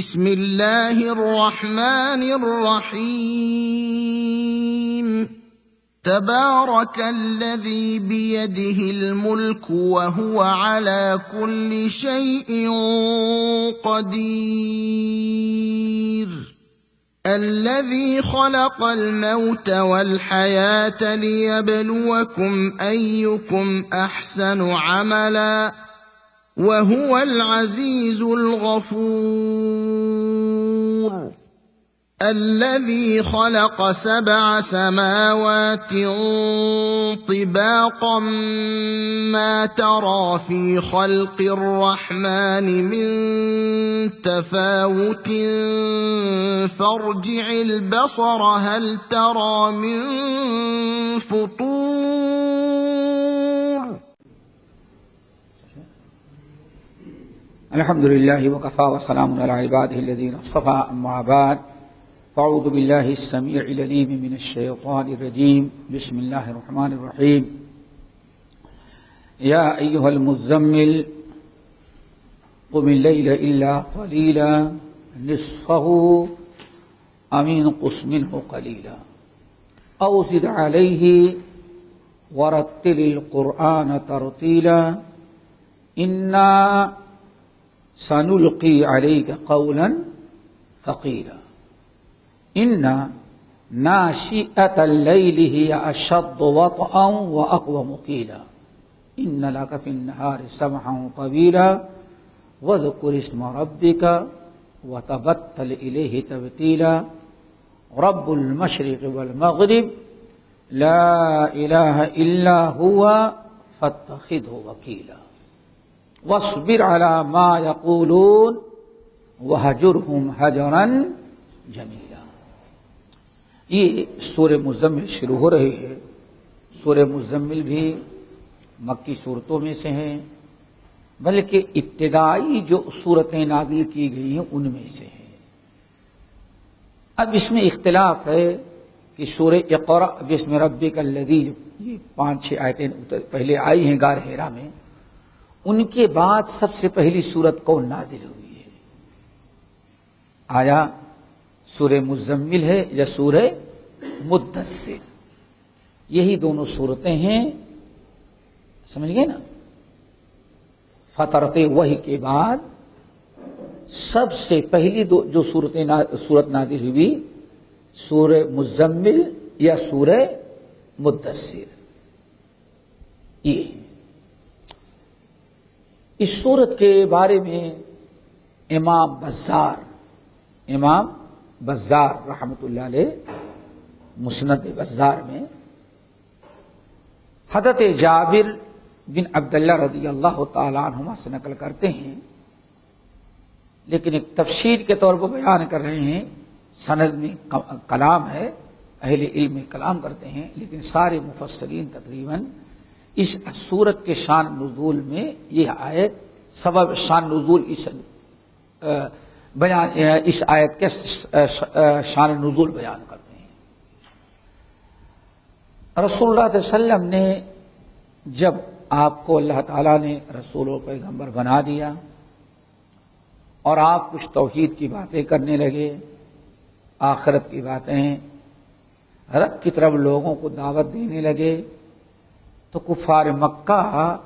بسم اللہ الرحمن الرحیم تبارک الذی بیدہ الملک وہو علی کل شیء قدیر الذی خلق الموت والحیاة لیبلوکم ایکم احسن عملا وهو العزيز الغفور الذي خلق 7 سماوات طباقا ما ترى في خلق الرحمن من تفاوت فارجع البصر هل ترى من فطور الحمد لله وكفى وسلام على عباده الذين اصطفى أما بعد فأعوذ بالله السميع العليم من الشيطان الرجيم بسم الله الرحمن الرحيم يا أيها المزمل قم الليل إلا قليلا نصفه أو انقص منه قليلا أو زد عليه ورتل القرآن ترتيلا إنا سنلقي عليك قولا ثقيلا إن ناشئة الليل هي أشد وطئا وأقوم قيلا إن لك في النهار سبحا طويلا واذكر اسم ربك وتبتل إليه تبتيلا رب المشرق والمغرب لا إله إلا هو فاتخذه وكيلا واصبر على ما يقولون وهجرهم هجرا جميلا. یہ سورہ مزمل شروع ہو رہی ہے. سورہ مزمل بھی مکی صورتوں میں سے ہیں، بلکہ ابتدائی جو صورتیں نازل کی گئی ہیں ان میں سے ہیں. اب اس میں اختلاف ہے کہ سورہ اقرأ بسم ربک الذی، یہ 5-6 آیتیں پہلے آئی ہیں غار حرا میں، ان کے بعد سب سے پہلی سورت کون نازل ہوئی ہے؟ آیا سورہ مزمل ہے یا سورہ مدثر؟ یہی دونوں سورتیں ہیں، سمجھ گئے نا؟ فترت وحی کے بعد سب سے پہلی جو سورت نازل ہوئی سورہ مزمل یا سورہ مدثر. یہ اس سورت کے بارے میں امام بزار رحمۃ اللہ علیہ مسند بزار میں حضرت جابر بن عبداللہ رضی اللہ تعالیٰ عنہما سے نقل کرتے ہیں، لیکن ایک تفسیر کے طور پر بیان کر رہے ہیں. سند میں کلام ہے، اہل علم کلام کرتے ہیں، لیکن سارے مفسرین تقریباً اس سورت کے شان نزول میں یہ آیت سبب شان نزول اس آیت کے شان نزول بیان کرتے ہیں. رسول اللہ صلی اللہ علیہ وسلم نے جب آپ کو اللہ تعالیٰ نے رسول و پیغمبر بنا دیا اور آپ کچھ توحید کی باتیں کرنے لگے، آخرت کی باتیں، رب کی طرف لوگوں کو دعوت دینے لگے، تو کفار مکہ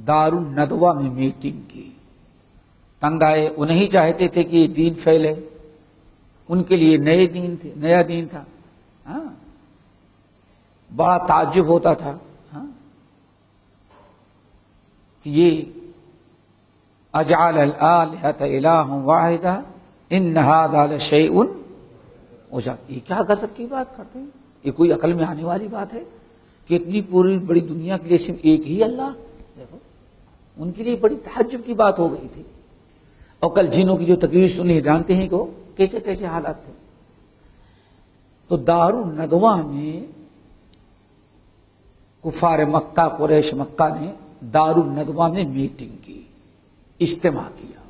دار الندوہ میں میٹنگ کی. تنگ آئے، انہیں چاہتے تھے کہ یہ دین پھیلے، ان کے لیے نیا دین تھا. بڑا تعجب ہوتا تھا کہ یہ اجعل الآلہۃ الہ واحدہ ان ھذا لشیء عجب، یہ کیا غضب کی بات کرتے ہیں؟ یہ کوئی عقل میں آنے والی بات ہے کہ اتنی پوری بڑی دنیا کے لیے صرف ایک ہی اللہ؟ دیکھو ان کے لیے بڑی تعجب کی بات ہو گئی تھی. اور کل جنوں کی جو تقریر سنی جانتے ہیں کہ وہ کیسے کیسے حالات تھے. تو دار الندوہ میں کفار مکہ قریش مکہ نے دار الندوہ میں میٹنگ کی، اجتماع کیا.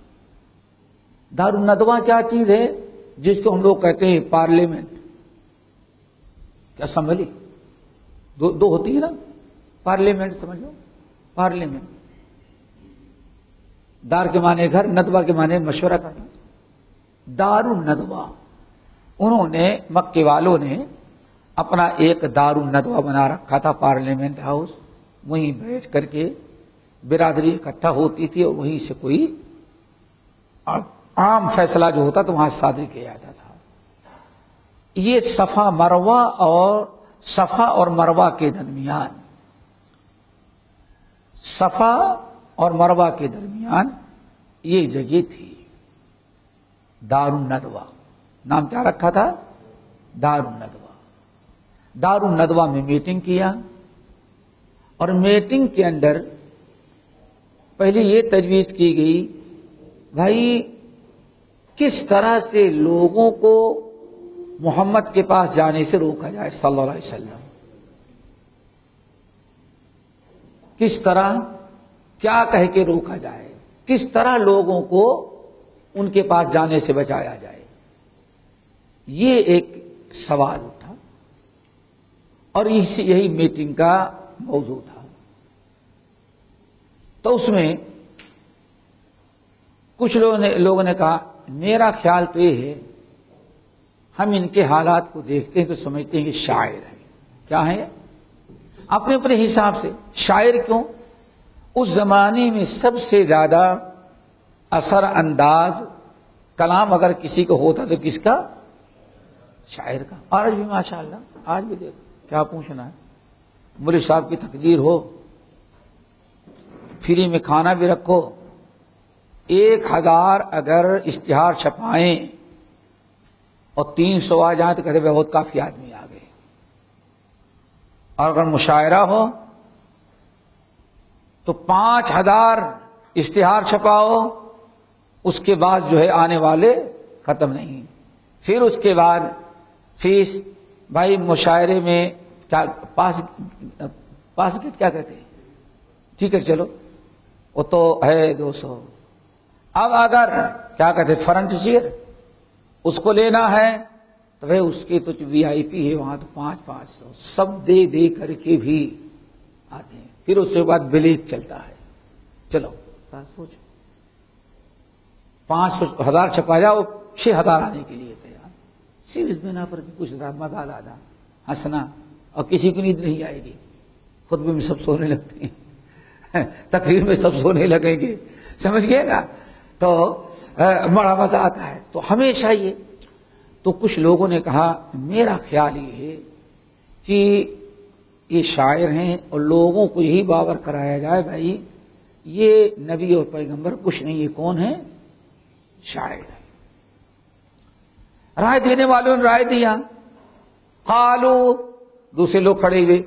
دار الندوہ کیا چیز ہے؟ جس کو ہم لوگ کہتے ہیں پارلیمنٹ، کیا اسمبلی دو ہوتی ہے نا، پارلیمنٹ سمجھ لو، پارلیمنٹ. دار کے معنی گھر، ندوہ کے معنی مشورہ کرنا. دار الندوہ، انہوں نے مکے والوں نے اپنا ایک دار الندوہ بنا رکھا تھا، پارلیمنٹ ہاؤس، وہیں بیٹھ کر کے برادری اکٹھا ہوتی تھی اور وہیں سے کوئی عام فیصلہ جو ہوتا تو وہاں صادر کیا جاتا تھا۔ یہ صفا اور مروہ کے درمیان، صفا اور مروہ کے درمیان یہ جگہ تھی، دار الندوہ، نام کیا رکھا تھا؟ دار الندوہ۔ دار الندوہ میں میٹنگ کیا، اور میٹنگ کے اندر پہلے یہ تجویز کی گئی، بھائی کس طرح سے لوگوں کو محمد کے پاس جانے سے روکا جائے صلی اللہ علیہ وسلم، کس طرح، کیا کہہ کے روکا جائے، کس طرح لوگوں کو ان کے پاس جانے سے بچایا جائے، یہ ایک سوال اٹھا، اور یہی میٹنگ کا موضوع تھا۔ تو اس میں کچھ لوگوں نے کہا، میرا خیال تو یہ ہے، ہم ان کے حالات کو دیکھتے ہیں تو سمجھتے ہیں کہ شاعر ہے۔ کیا ہے؟ اپنے اپنے حساب سے شاعر کیوں؟ اس زمانے میں سب سے زیادہ اثر انداز کلام اگر کسی کو ہوتا تو کس کا؟ شاعر کا۔ آج بھی ماشاءاللہ، آج بھی دیکھو، کیا پوچھنا ہے، مولوی صاحب کی تقدیر ہو، فری میں کھانا بھی رکھو، 1000 اگر اشتہار چھپائیں اور 300 آ جائیں تو کہتے بہت کافی آدمی آ گئے، اور اگر مشاعرہ ہو تو 5000 اشتہار چھپاؤ، اس کے بعد جو ہے آنے والے ختم نہیں، پھر اس کے بعد فیس، بھائی مشاعرے میں کیا پاس کیا کہتے ہیں، ٹھیک ہے چلو وہ تو ہے 200، اب اگر کیا کہتے فرنٹ چیئر اس کو لینا ہے تو بھائی اس کی تو وی آئی پی ہے وہاں تو 500 سب دے کر کے بھی آتے ہیں، پھر اس کے بعد بلیک چلتا ہے، چلو سوچو 500,000 چھپا جاؤ، 6000 آنے کے لیے تیار، صرف اس بنا پر کچھ مزہ آدھا ہنسنا، اور کسی کی نیند نہیں آئے گی، خطبے میں سب سونے لگتے ہیں، تقریر میں سب سونے لگیں گے، سمجھ گئے نا، تو بڑا مزہ آتا ہے۔ تو ہمیشہ یہ، تو کچھ لوگوں نے کہا میرا خیال یہ ہے کہ یہ شاعر ہیں اور لوگوں کو یہی باور کرایا جائے بھائی یہ نبی اور پیغمبر کچھ نہیں، یہ کون ہے؟ شاعر ہے۔ رائے دینے والوں نے رائے دیا، قالو، دوسرے لوگ کھڑے ہوئے،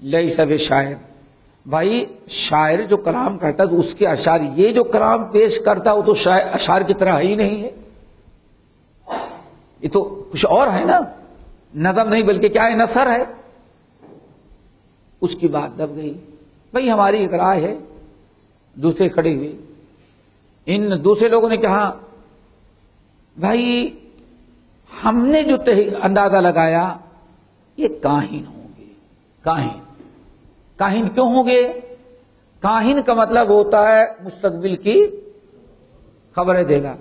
لیس بشاعر، بھائی شاعر جو کلام کرتا تو اس کے اشعار، یہ جو کلام پیش کرتا وہ تو اشعار کی طرح ہی نہیں ہے، یہ تو کچھ اور ہے نا، نظم نہیں بلکہ کیا ہے، نثر ہے۔ اس کی بات دب گئی، بھائی ہماری ایک رائے ہے، دوسرے کھڑے ہوئے، ان دوسرے لوگوں نے کہا بھائی ہم نے جو اندازہ لگایا یہ کاہن ہوں گے۔ کاہن کیوں ہوں گے؟ کاہن کا مطلب ہوتا ہے مستقبل کی خبریں دے گا،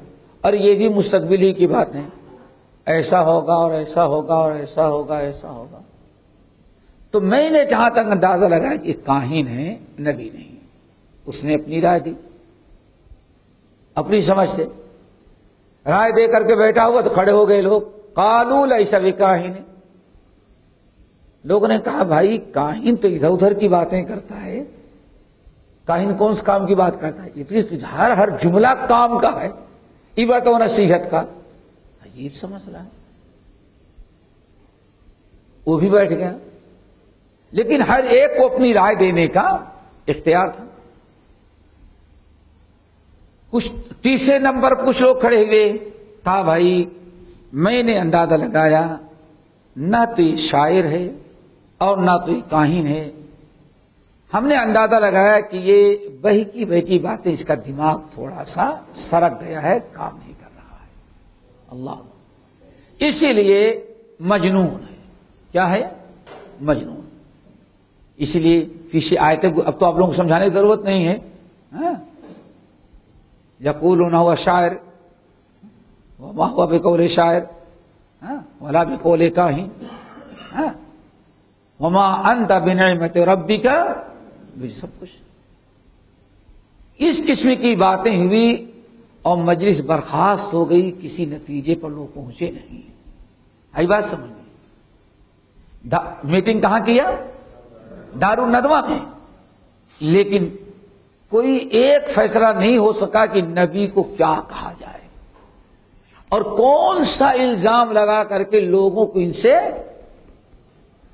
اور یہ بھی مستقبل ہی کی بات ہے، ایسا ہوگا اور ایسا ہوگا اور ایسا ہوگا، ایسا ہوگا۔ تو میں نے جہاں تک اندازہ لگایا کہ کاہن ہے، نبی نہیں، اس نے اپنی رائے دی، اپنی سمجھ سے رائے دے کر کے بیٹھا ہوا، تو کھڑے ہو گئے لوگ، قالوا لیس بکاہن، لوگوں نے کہا بھائی کاہن تو ادھر ادھر کی باتیں کرتا ہے، کاہن کون سے کام کی بات کرتا ہے، یہ تو ہر جملہ کام کا ہے، عبرت و نصیحت کا، عجیب سا مسئلہ ہے۔ وہ بھی بیٹھ گیا، لیکن ہر ایک کو اپنی رائے دینے کا اختیار تھا۔ کچھ تیسرے نمبر کچھ لوگ کھڑے ہوئے، کہا بھائی میں نے اندازہ لگایا نہ تو یہ شاعر ہے اور نہ تو یہ کاہن ہے، ہم نے اندازہ لگایا کہ یہ بہکی باتیں، اس کا دماغ تھوڑا سا سرک گیا ہے، کام نہیں کر رہا ہے، اللہ، اسی لیے مجنون ہے۔ کیا ہے؟ مجنون۔ اسی لیے پیچھے آیتیں، اب تو آپ لوگوں کو سمجھانے کی ضرورت نہیں ہے، یقولون هو شاعر وما هو بقول شاعر ولا بقول کاہن وما انت بنعمت ربک، سب کچھ اس قسم کی باتیں ہوئی اور مجلس برخاست ہو گئی، کسی نتیجے پر لوگ پہنچے نہیں. آئی بات سمجھ میں؟ میٹنگ کہاں کیا؟ دارالندوہ میں، لیکن کوئی ایک فیصلہ نہیں ہو سکا کہ نبی کو کیا کہا جائے اور کون سا الزام لگا کر کے لوگوں کو ان سے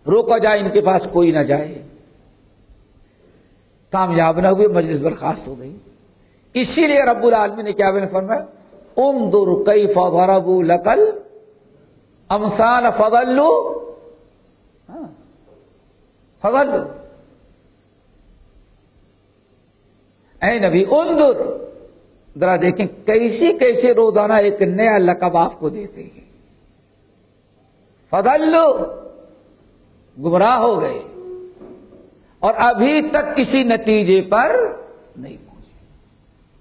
روکا جائے، ان کے پاس کوئی نہ جائے. کامیاب نہ ہوئے، مجلس برخاست ہو گئی. اسی لیے رب العالمین نے کیا فرمایا؟ انظر کیف ضربوا لک الامثال فضلوا اے نبی انظر، ذرا دیکھیں کیسے روزانہ ایک نیا لقب آپ کو دیتے ہیں. فضلوا، گمراہ ہو گئے اور ابھی تک کسی نتیجے پر نہیں پہنچے.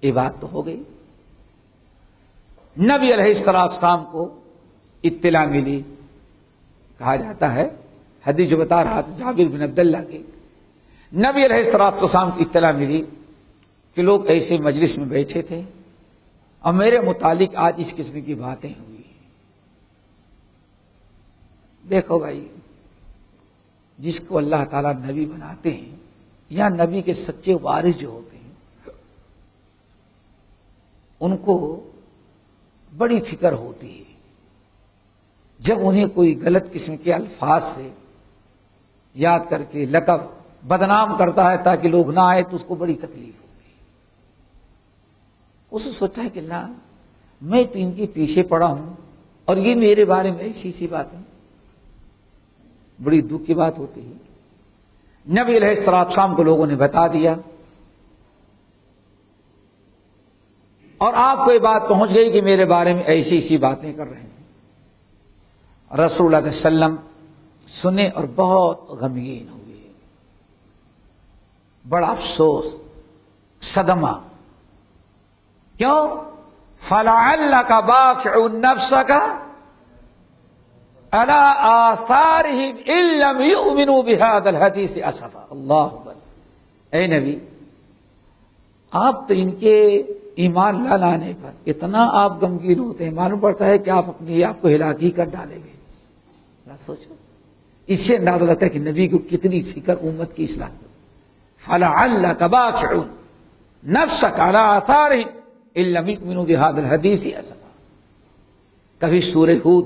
یہ بات تو ہو گئی. نبی علیہ السلام کو اطلاع ملی، کہا جاتا ہے حدیث جو بتا رہا تھا جابر بن عبداللہ کے، نبی علیہ السلام کو اطلاع ملی کہ لوگ ایسے مجلس میں بیٹھے تھے اور میرے متعلق آج اس قسم کی باتیں ہوئی. دیکھو بھائی، جس کو اللہ تعالیٰ نبی بناتے ہیں یا نبی کے سچے وارث جو ہوتے ہیں، ان کو بڑی فکر ہوتی ہے جب انہیں کوئی غلط قسم کے الفاظ سے یاد کر کے لقب بدنام کرتا ہے تاکہ لوگ نہ آئے، تو اس کو بڑی تکلیف ہوتی ہے. اسے سوچتا ہے کہ اللہ، میں تو ان کے پیچھے پڑا ہوں اور یہ میرے بارے میں ایسی سی باتیں. بڑی دکھ کی بات ہوتی ہے. نبی علیہ السلام کو لوگوں نے بتا دیا اور آپ کو یہ بات پہنچ گئی کہ میرے بارے میں ایسی باتیں کر رہے ہیں. رسول اللہ صلی اللہ علیہ وسلم سنے اور بہت غمگین ہوئے، بڑا افسوس، صدمہ. کیوں؟ فَلَعَلَّكَ بَاخِعُ نَفْسَكَ عَلَىٰ آثَارِهِمْ إِن لَّمْ يُؤْمِنُوا بِهَٰذَا الْحَدِيثِ أَسَفًا. اللہ اکبر. اے نبی، آپ تو ان کے ایمان لا لانے پر اتنا آپ غمگین ہوتے ہیں، معلوم پڑتا ہے کہ آپ اپنے آپ کو ہلاک ہی کر ڈالیں گے. سوچو، اس سے اندازہ ہوتا ہے کہ نبی کو کتنی فکر امت کی اصلاح. فَلَعَلَّكَ بَاخِعٌ نَفْسَكَ عَلَىٰ آثَارِهِمْ إِن لَّمْ يُؤْمِنُوا بِهَٰذَا الْحَدِيثِ أَسَفًا. کبھی سورہ ہود،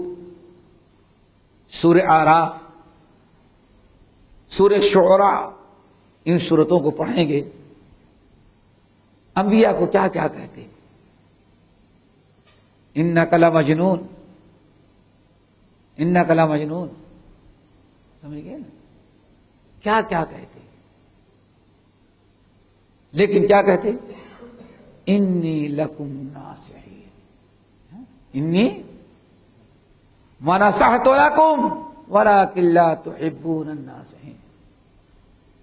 سورہ اعراف، سورہ شعراء، ان سورتوں کو پڑھیں گے، انبیاء کو کیا کیا کہتے ہیں؟ اِنَّكَ لَمَجْنُونَ، اِنَّكَ لَمَجْنُونَ. سمجھ گئے نا؟ کیا کیا کہتے ہیں، لیکن کیا کہتے ہیں؟ انی لکم ناصحین، انی ونصحت لکم ولکن لا تحبون الناصحین.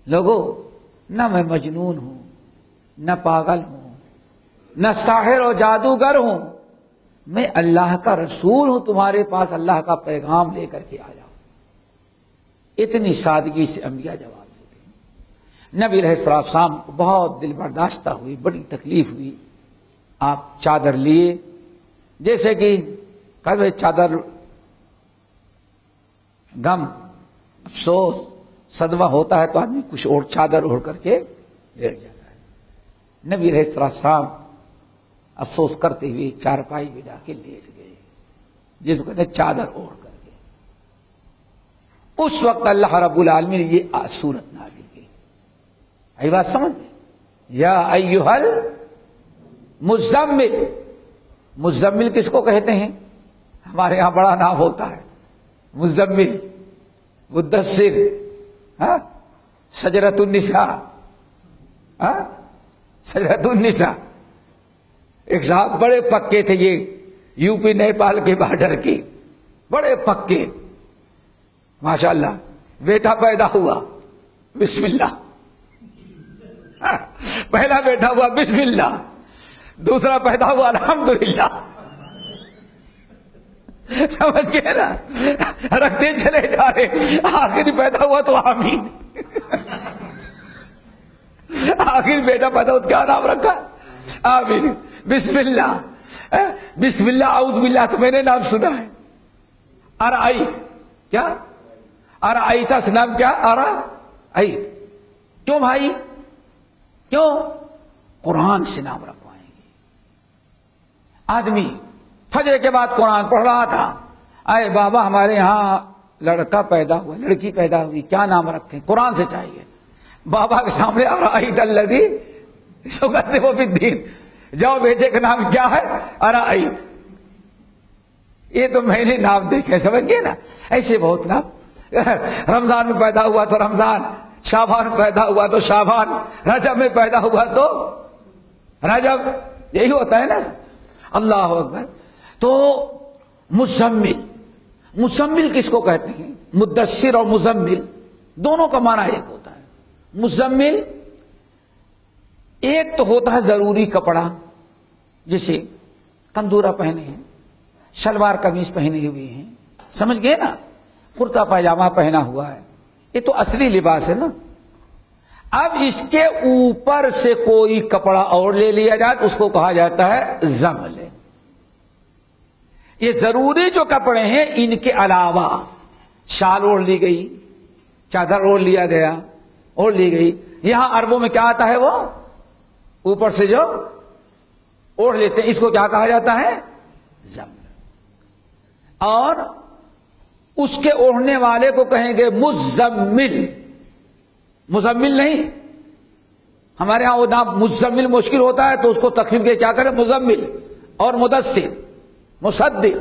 لوگو، نہ میں مجنون ہوں، نہ پاگل ہوں، نہ ساحر و جادوگر ہوں، میں اللہ کا رسول ہوں، تمہارے پاس اللہ کا پیغام لے کر کے آیا. اتنی سادگی سے انبیاء جواب دیتے ہیں. نبی علیہ السلام کو بہت دل برداشتہ ہوئی، بڑی تکلیف ہوئی. آپ چادر لیے، جیسے کہ کبھی چادر غم، افسوس، صدمہ ہوتا ہے تو آدمی کچھ اور چادر اوڑھ کر کے لیٹ جاتا ہے. نبی علیہ السلام افسوس کرتے ہوئے چارپائی میں جا کے لیٹ گئے، جس کو کہتے ہیں چادر اوڑھ کر کے. اس وقت اللہ رب العالمین نے یہ سورت نازل کی. آئی بات سمجھ میں؟ یا ایھا المزمل. مزمل کس کو کہتے ہیں؟ ہمارے یہاں بڑا نام ہوتا ہے مزمل، مدثر، شجرۃ النساء، شجرۃ النساء. ایک صاحب بڑے پکے تھے، یہ یو پی نیپال کے بارڈر کے، بڑے پکے، ماشاءاللہ. بیٹا پیدا ہوا، بسم اللہ. پہلا بیٹا ہوا، بسم اللہ. دوسرا پیدا ہوا، الحمدللہ. سمجھ گئے نا, رکھتے چلے جا رہے, آخر پیدا ہوا تو آمین. آخر بیٹا پیدا ہوا تو کیا نام رکھا؟ آمین. بسم اللہ, بسم اللہ اعوذ باللہ تو میں نے نام سنا ہے. ارائیت, کیا ارائیت سے نام کیا؟ ارائیت. کیوں بھائی, کیوں؟ قرآن سے نام رکھوائیں گے. آدمی فجر کے بعد قرآن پڑھ رہا تھا, اے بابا ہمارے ہاں لڑکا پیدا ہوا, لڑکی پیدا ہوئی, کیا نام رکھیں؟ قرآن سے چاہیے. بابا کے سامنے ارائیت الذی یکذب بالدین, جاؤ بیٹے کا نام کیا ہے؟ ارائیت. یہ تو میں نے نام دیکھے, سمجھ گئے نا. ایسے بہت نام. رمضان میں پیدا ہوا تو رمضان, شعبان میں پیدا ہوا تو شعبان, رجب میں پیدا ہوا تو رجب, یہی ہوتا ہے نا. اللہ اکبر. تو مزمل, مزمل کس کو کہتے ہیں؟ مدثر اور مزمل دونوں کا معنی ایک ہوتا ہے. مزمل ایک تو ہوتا ہے ضروری کپڑا, جیسے کندورا پہنے ہیں, شلوار قمیص پہنے ہوئے ہیں, سمجھ گئے نا, کرتا پائجامہ پہنا ہوا ہے, یہ تو اصلی لباس ہے نا. اب اس کے اوپر سے کوئی کپڑا اور لے لیا جائے تو اس کو کہا جاتا ہے زمل. یہ ضروری جو کپڑے ہیں ان کے علاوہ شال اوڑھ لی گئی, چادر اوڑھ لیا گیا, اوڑھ لی گئی. یہاں عربوں میں کیا آتا ہے, وہ اوپر سے جو اوڑھ لیتے ہیں اس کو کیا کہا جاتا ہے؟ زمل. اور اس کے اوڑھنے والے کو کہیں گے مزمل. مزمل نہیں, ہمارے ہاں وہ نام مزمل مشکل ہوتا ہے تو اس کو تخفیف کے کیا کریں؟ مزمل. اور مدثر, مصدق,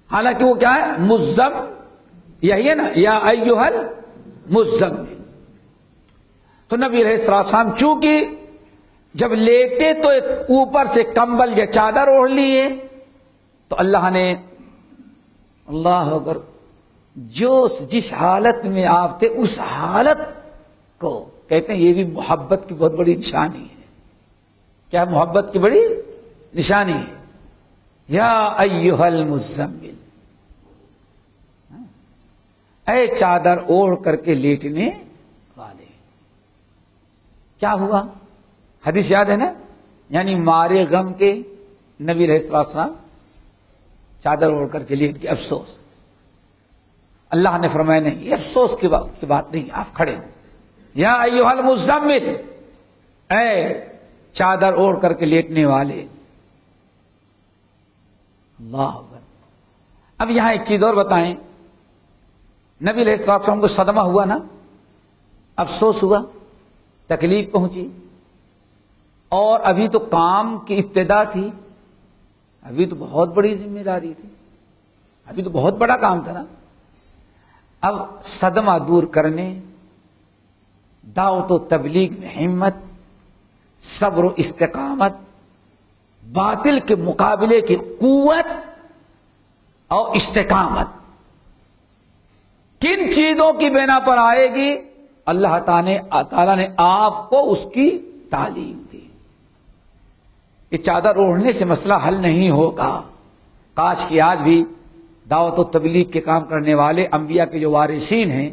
حالانکہ وہ کیا ہے؟ مزم, یہی ہے نا, یا ایھا المزمل. تو نبی علیہ السلام چونکہ جب لیٹے تو ایک اوپر سے کمبل یا چادر اوڑھ لیے, تو اللہ نے, اللہ اکبر, جو جس حالت میں آپ تھے اس حالت کو کہتے ہیں یہ بھی محبت کی بہت بڑی نشانی ہے. کیا محبت کی بڑی نشانی ہے؟ یا ایھا المزمل, اے چادر اوڑھ کر کے لیٹنے والے. کیا ہوا؟ حدیث یاد ہے نا, یعنی مارے غم کے نبی علیہ السلام چادر اوڑھ کر کے لیٹ کے افسوس. اللہ نے فرمایا نہیں, یہ افسوس کی بات نہیں, آپ کھڑے ہو. یا ایھا المزمل, اے چادر اوڑھ کر کے لیٹنے والے. اللہ اکبر. اب یہاں ایک چیز اور بتائیں, نبی علیہ السلام کو صدمہ ہوا نا, افسوس ہوا, تکلیف پہنچی, اور ابھی تو کام کی ابتدا تھی, ابھی تو بہت بڑی ذمہ داری تھی, ابھی تو بہت بڑا کام تھا نا. اب صدمہ دور کرنے, دعوت و تبلیغ میں ہمت, صبر و استقامت, باطل کے مقابلے کی قوت اور استقامت, کن چیزوں کی بنا پر آئے گی؟ اللہ تعالیٰ نے آپ کو اس کی تعلیم دی. یہ چادر اوڑھنے سے مسئلہ حل نہیں ہوگا. کاش کہ آج بھی دعوت و تبلیغ کے کام کرنے والے انبیاء کے جو وارثین ہیں,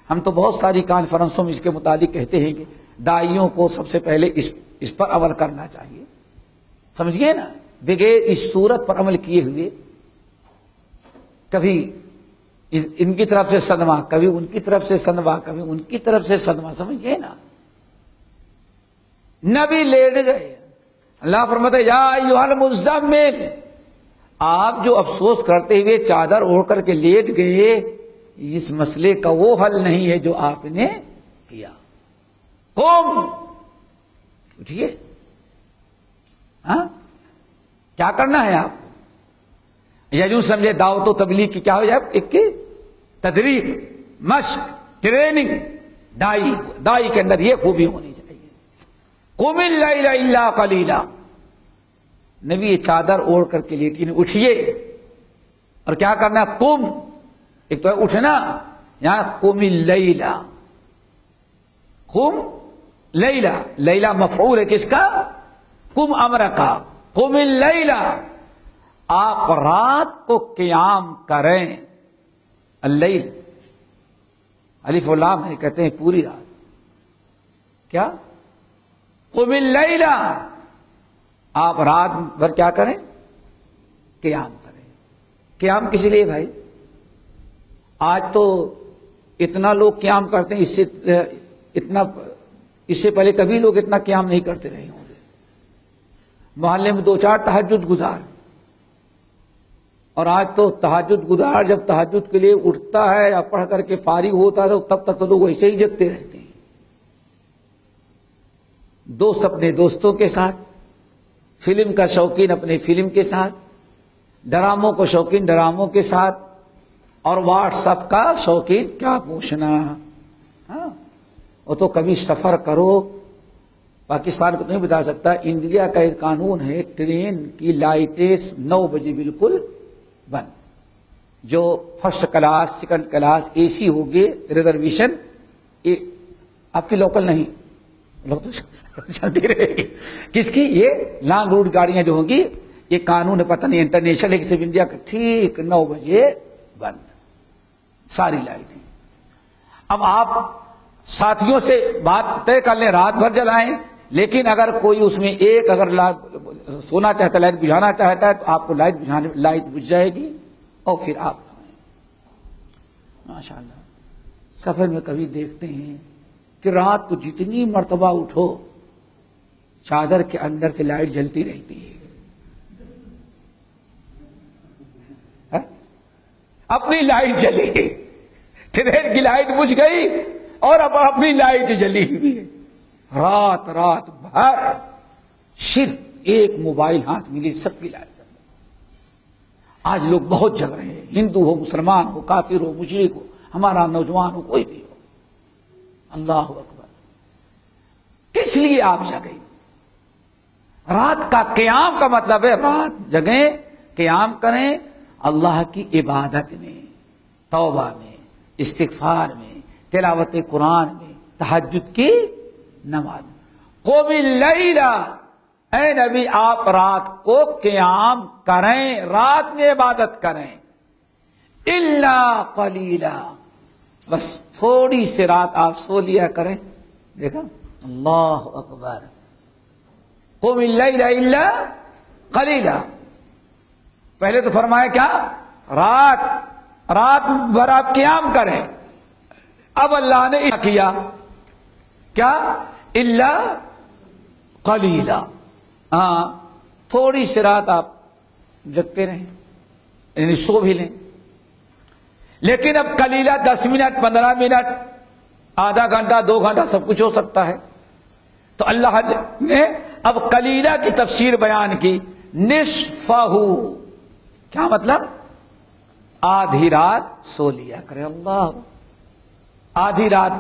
ہم تو بہت ساری کانفرنسوں میں اس کے متعلق کہتے ہیں کہ داعیوں کو سب سے پہلے اس پر عمل کرنا چاہیے. سمجھ گئے نا, بغیر اس صورت پر عمل کیے ہوئے کبھی ان کی طرف سے صدمہ, کبھی ان کی طرف سے صدمہ, کبھی ان کی طرف سے صدمہ. سمجھ گئے نا. نبی لیٹ گئے, اللہ فرماتا ہے یا ایھا المزمل, آپ جو افسوس کرتے ہوئے چادر اوڑھ کر کے لیٹ گئے, اس مسئلے کا وہ حل نہیں ہے جو آپ نے کیا. قم, اٹھیے. ہاں, کیا کرنا ہے آپ کو؟ یا یوں سمجھے دعوت و تبلیغ کی کیا ہو جائے, ایک کی تدریب, مشق, ٹریننگ. دائی کے اندر یہ خوبی ہونی چاہیے. قم اللیل الا قلیلا. نبی یہ چادر اوڑھ کر کے لیٹی, اٹھیے, اور کیا کرنا ہے؟ قم, ایک تو ہے اٹھنا, یہاں قم اللیل. قم لیلا, لیلا مفعول ہے کس کا؟ قم امر کا. قم اللیل, آپ رات کو قیام کریں. اللیل الف و لام ہے، کہتے ہیں پوری رات. کیا؟ قم اللیل، آپ رات بھر کیا کریں؟ قیام کریں. قیام کس لیے بھائی؟ آج تو اتنا لوگ قیام کرتے ہیں، اس سے پہلے کبھی لوگ اتنا قیام نہیں کرتے رہے ہوں گے. محلے میں 2-4 تہجد گزار، اور آج تو تہجد گزار جب تہجد کے لیے اٹھتا ہے یا پڑھ کر کے فارغ ہوتا ہے تب تک تو لوگ ویسے ہی جگتے رہتے ہیں. دوست اپنے دوستوں کے ساتھ، فلم کا شوقین اپنے فلم کے ساتھ، ڈراموں کو شوقین ڈراموں کے ساتھ، اور واٹس ایپ کا شوقین کیا پوچھنا. ہاں وہ تو کبھی سفر کرو. پاکستان کو تو نہیں بتا سکتا، انڈیا کا ایک قانون ہے، ٹرین کی لائٹیں 9 بجے بالکل بند. جو first class second class A C ہوگی ریزرویشن، آپ کی لوکل نہیں، لوگ تو چلتی رہے گی. کس کی؟ یہ لانگ روٹ گاڑیاں جو ہوں گی، یہ قانون پتہ نہیں انٹرنیشنل ہے کہ صرف انڈیا کا. ٹھیک 9 بجے بند ساری لائٹیں. اب آپ ساتھیوں سے بات طے کر لیں رات بھر جلائیں، لیکن اگر کوئی اس میں ایک اگر سونا چاہتا ہے، لائٹ بجھانا چاہتا ہے، تو آپ کو لائٹ بجھ جائے گی اور پھر آپ ماشاء اللہ. سفر میں کبھی دیکھتے ہیں کہ رات کو جتنی مرتبہ اٹھو چادر کے اندر سے لائٹ جلتی رہتی ہے. اپنی لائٹ جلی، ٹرین کی لائٹ بجھ گئی اور اب اپنی لائٹ جلی ہوئی ہے. رات بھر صرف ایک موبائل ہاتھ ملی، سب کی لائٹ. آج لوگ بہت جگ رہے ہیں، ہندو ہو، مسلمان ہو، کافر ہو، مشرک ہو، ہمارا نوجوان ہو، کوئی بھی ہو. اللہ اکبر. کس لیے آپ جگیں؟ رات کا قیام کا مطلب ہے رات جگیں، قیام کریں، اللہ کی عبادت میں، توبہ میں، استغفار میں، تلاوت قرآن میں، تہجد کی نماز. قم اللیل، اے نبی آپ رات کو قیام کریں، رات میں عبادت کریں. الا قلیلا، بس تھوڑی سی رات آپ سو لیا کریں. دیکھا؟ اللہ اکبر. قم اللیل الا قلیلا. پہلے تو فرمایا کیا؟ رات بھر آپ قیام کریں. اب اللہ نے کیا کیا؟ الا قلیلا. ہاں تھوڑی سی رات آپ جگتے رہیں، یعنی سو بھی لیں. لیکن اب قلیلا 10 منٹ 15 منٹ آدھا گھنٹہ 2 گھنٹہ سب کچھ ہو سکتا ہے. تو اللہ نے اب قلیلا کی تفسیر بیان کی. نصفہ، کیا مطلب؟ آدھی رات سو لیا کریں. اللہ، آدھی رات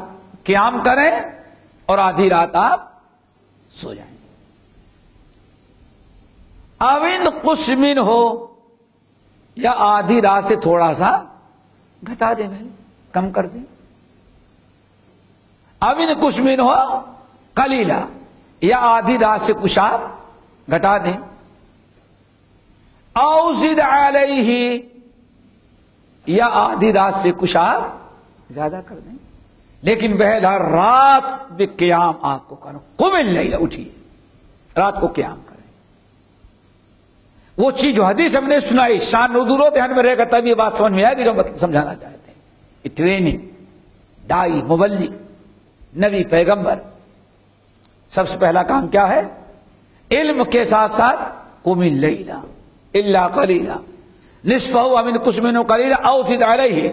قیام کریں اور آدھی رات آپ سو جائیں. اوین قسمن ہو، یا آدھی رات سے تھوڑا سا گھٹا دیں بھائی، کم کر دیں. اوین قسمن ہو قلیلا، یا آدھی رات سے کچھ آپ گھٹا دیں. او زد علیہ، یا آدھی رات سے کچھ آپ زیادہ کر دیں. لیکن بہرحال رات میں قیام آپ کو کرو. قم اللیل، اٹھیے رات کو قیام کریں. وہ چیز جو حدیث ہم نے سنائی، شان نزول دھیان میں رہے گا تب یہ بات سمجھ میں آئے گی جو سمجھانا چاہتے ہیں. یہ ٹریننگ، دائی، مبلغ، نبی، پیغمبر، سب سے پہلا کام کیا ہے؟ علم کے ساتھ ساتھ قم اللیل الا قلیلا نصفہ او انقص منہ قلیلا او زد علیہ.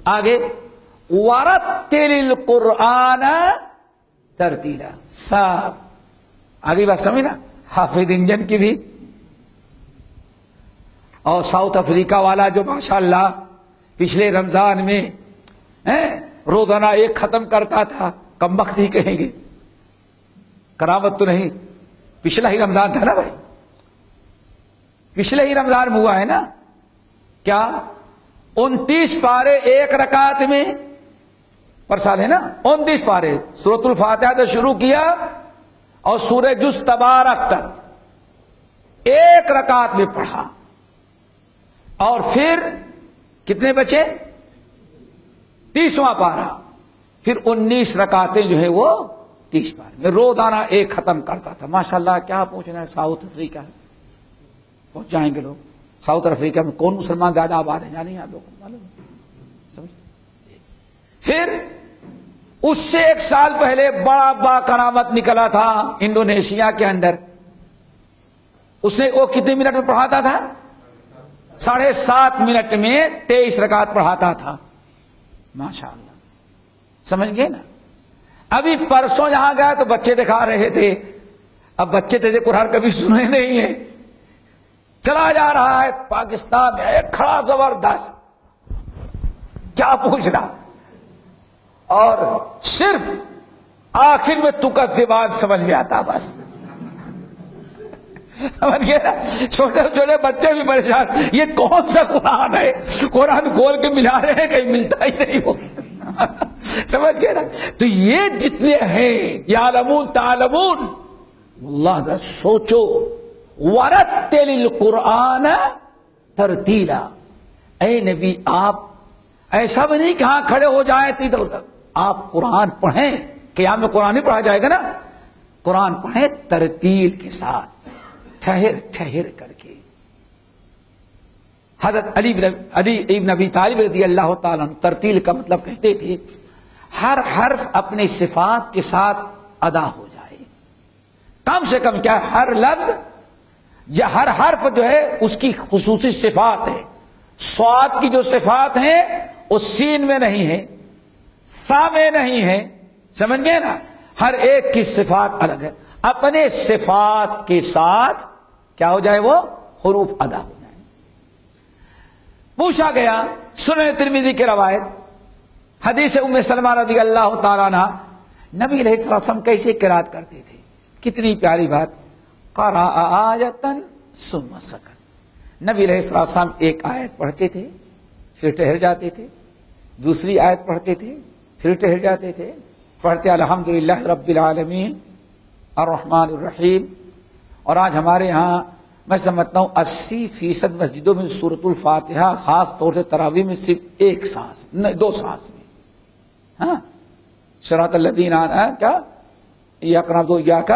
آگے ورتل القرآن ترتیلا. صاحب آگے بات سمجھ نا، حافظ انجن کی بھی. اور ساؤتھ افریقہ والا جو ماشاءاللہ پچھلے رمضان میں روزانہ ایک ختم کرتا تھا، کم وقت ہی کہیں گے، کرامت تو نہیں. پچھلا ہی رمضان تھا نا بھائی، پچھلے ہی رمضان میں ہوا ہے نا. کیا 29 پارے ایک رکعت میں پر سال ہے نا. 29 پارے سورۃ الفاتحہ سے شروع کیا اور سورہ جز تبارک تک ایک رکعت میں پڑھا. اور پھر کتنے بچے؟ 30واں پارہ، پھر 19 رکعتیں جو ہے وہ 30 پارے میں روزانہ ایک ختم کرتا تھا. ماشاءاللہ کیا پوچھنا ہے، ساؤتھ افریقہ ہے، پہنچ جائیں گے لوگ. ساؤتھ افریقہ میں کون مسلمان زیادہ آباد ہے جانے آپ لوگوں کو معلوم ہے؟ سمجھ. پھر اس سے 1 سال پہلے بڑا با کرامت نکلا تھا انڈونیشیا کے اندر. اس نے وہ کتنے منٹ میں پڑھاتا تھا؟ 7.5 منٹ میں 23 رکعت پڑھاتا تھا. ماشاءاللہ سمجھ گئے نا. ابھی پرسوں یہاں گیا تو بچے دکھا رہے تھے. اب بچے تیرے قرآن کبھی سنے نہیں ہیں. چلا جا رہا ہے پاکستان میں ایک کھڑا زبردست، کیا پوچھ رہا، اور صرف آخر میں تکا دیوان سمجھ میں آتا بس. سمجھ گئے نا. چھوٹے چھوٹے بچے بھی پریشان، یہ کون سا قرآن ہے؟ قرآن کھول کے ملا رہے ہیں، کہیں ملتا ہی نہیں وہ. سمجھ گئے نا. تو یہ جتنے ہیں یعلمون تعلمون، اللہ کا سوچو. ورتل القرآن ترتیلا. اے نبی آپ ایسا بھی نہیں کہ ہاں کھڑے ہو جائیں ادھر ادھر، آپ قرآن پڑھیں. قیام میں قرآن ہی پڑھا جائے گا نا. قرآن پڑھیں ترتیل کے ساتھ، ٹھہر ٹھہر کر کے. حضرت علی ابن ابی طالب رضی اللہ تعالیٰ عنہ ترتیل کا مطلب کہتے تھے ہر حرف اپنے صفات کے ساتھ ادا ہو جائے. کم سے کم کیا ہر لفظ یا ہر حرف جو ہے اس کی خصوصی صفات ہے. صاد کی جو صفات ہیں وہ سین میں نہیں ہے، سا میں نہیں ہے. سمجھ گئے نا. ہر ایک کی صفات الگ ہے. اپنے صفات کے ساتھ کیا ہو جائے، وہ حروف ادا ہو جائیں. پوچھا گیا سنن ترمذی کی روایت حدیث ام سلمہ رضی اللہ تعالیٰ عنہ، نبی علیہ الصلوۃ والسلام کیسے قرات کرتے تھے؟ کتنی پیاری بات. قرأ آیۃ ثم سکت. نبی علیہ الصلوۃ والسلام ایک آیت پڑھتے تھے پھر ٹھہر جاتے تھے، دوسری آیت پڑھتے تھے پھر ٹھہر جاتے تھے، پڑھتے الحمدللہ رب العالمین الرحمن الرحیم. اور آج ہمارے ہاں میں سمجھتا ہوں 80% مسجدوں میں سورۃ الفاتحہ خاص طور سے تراویح میں صرف ایک سانس، نہیں 2 سانس میں. ہاں صراط الذین کیا ایاک نعبد و ایاک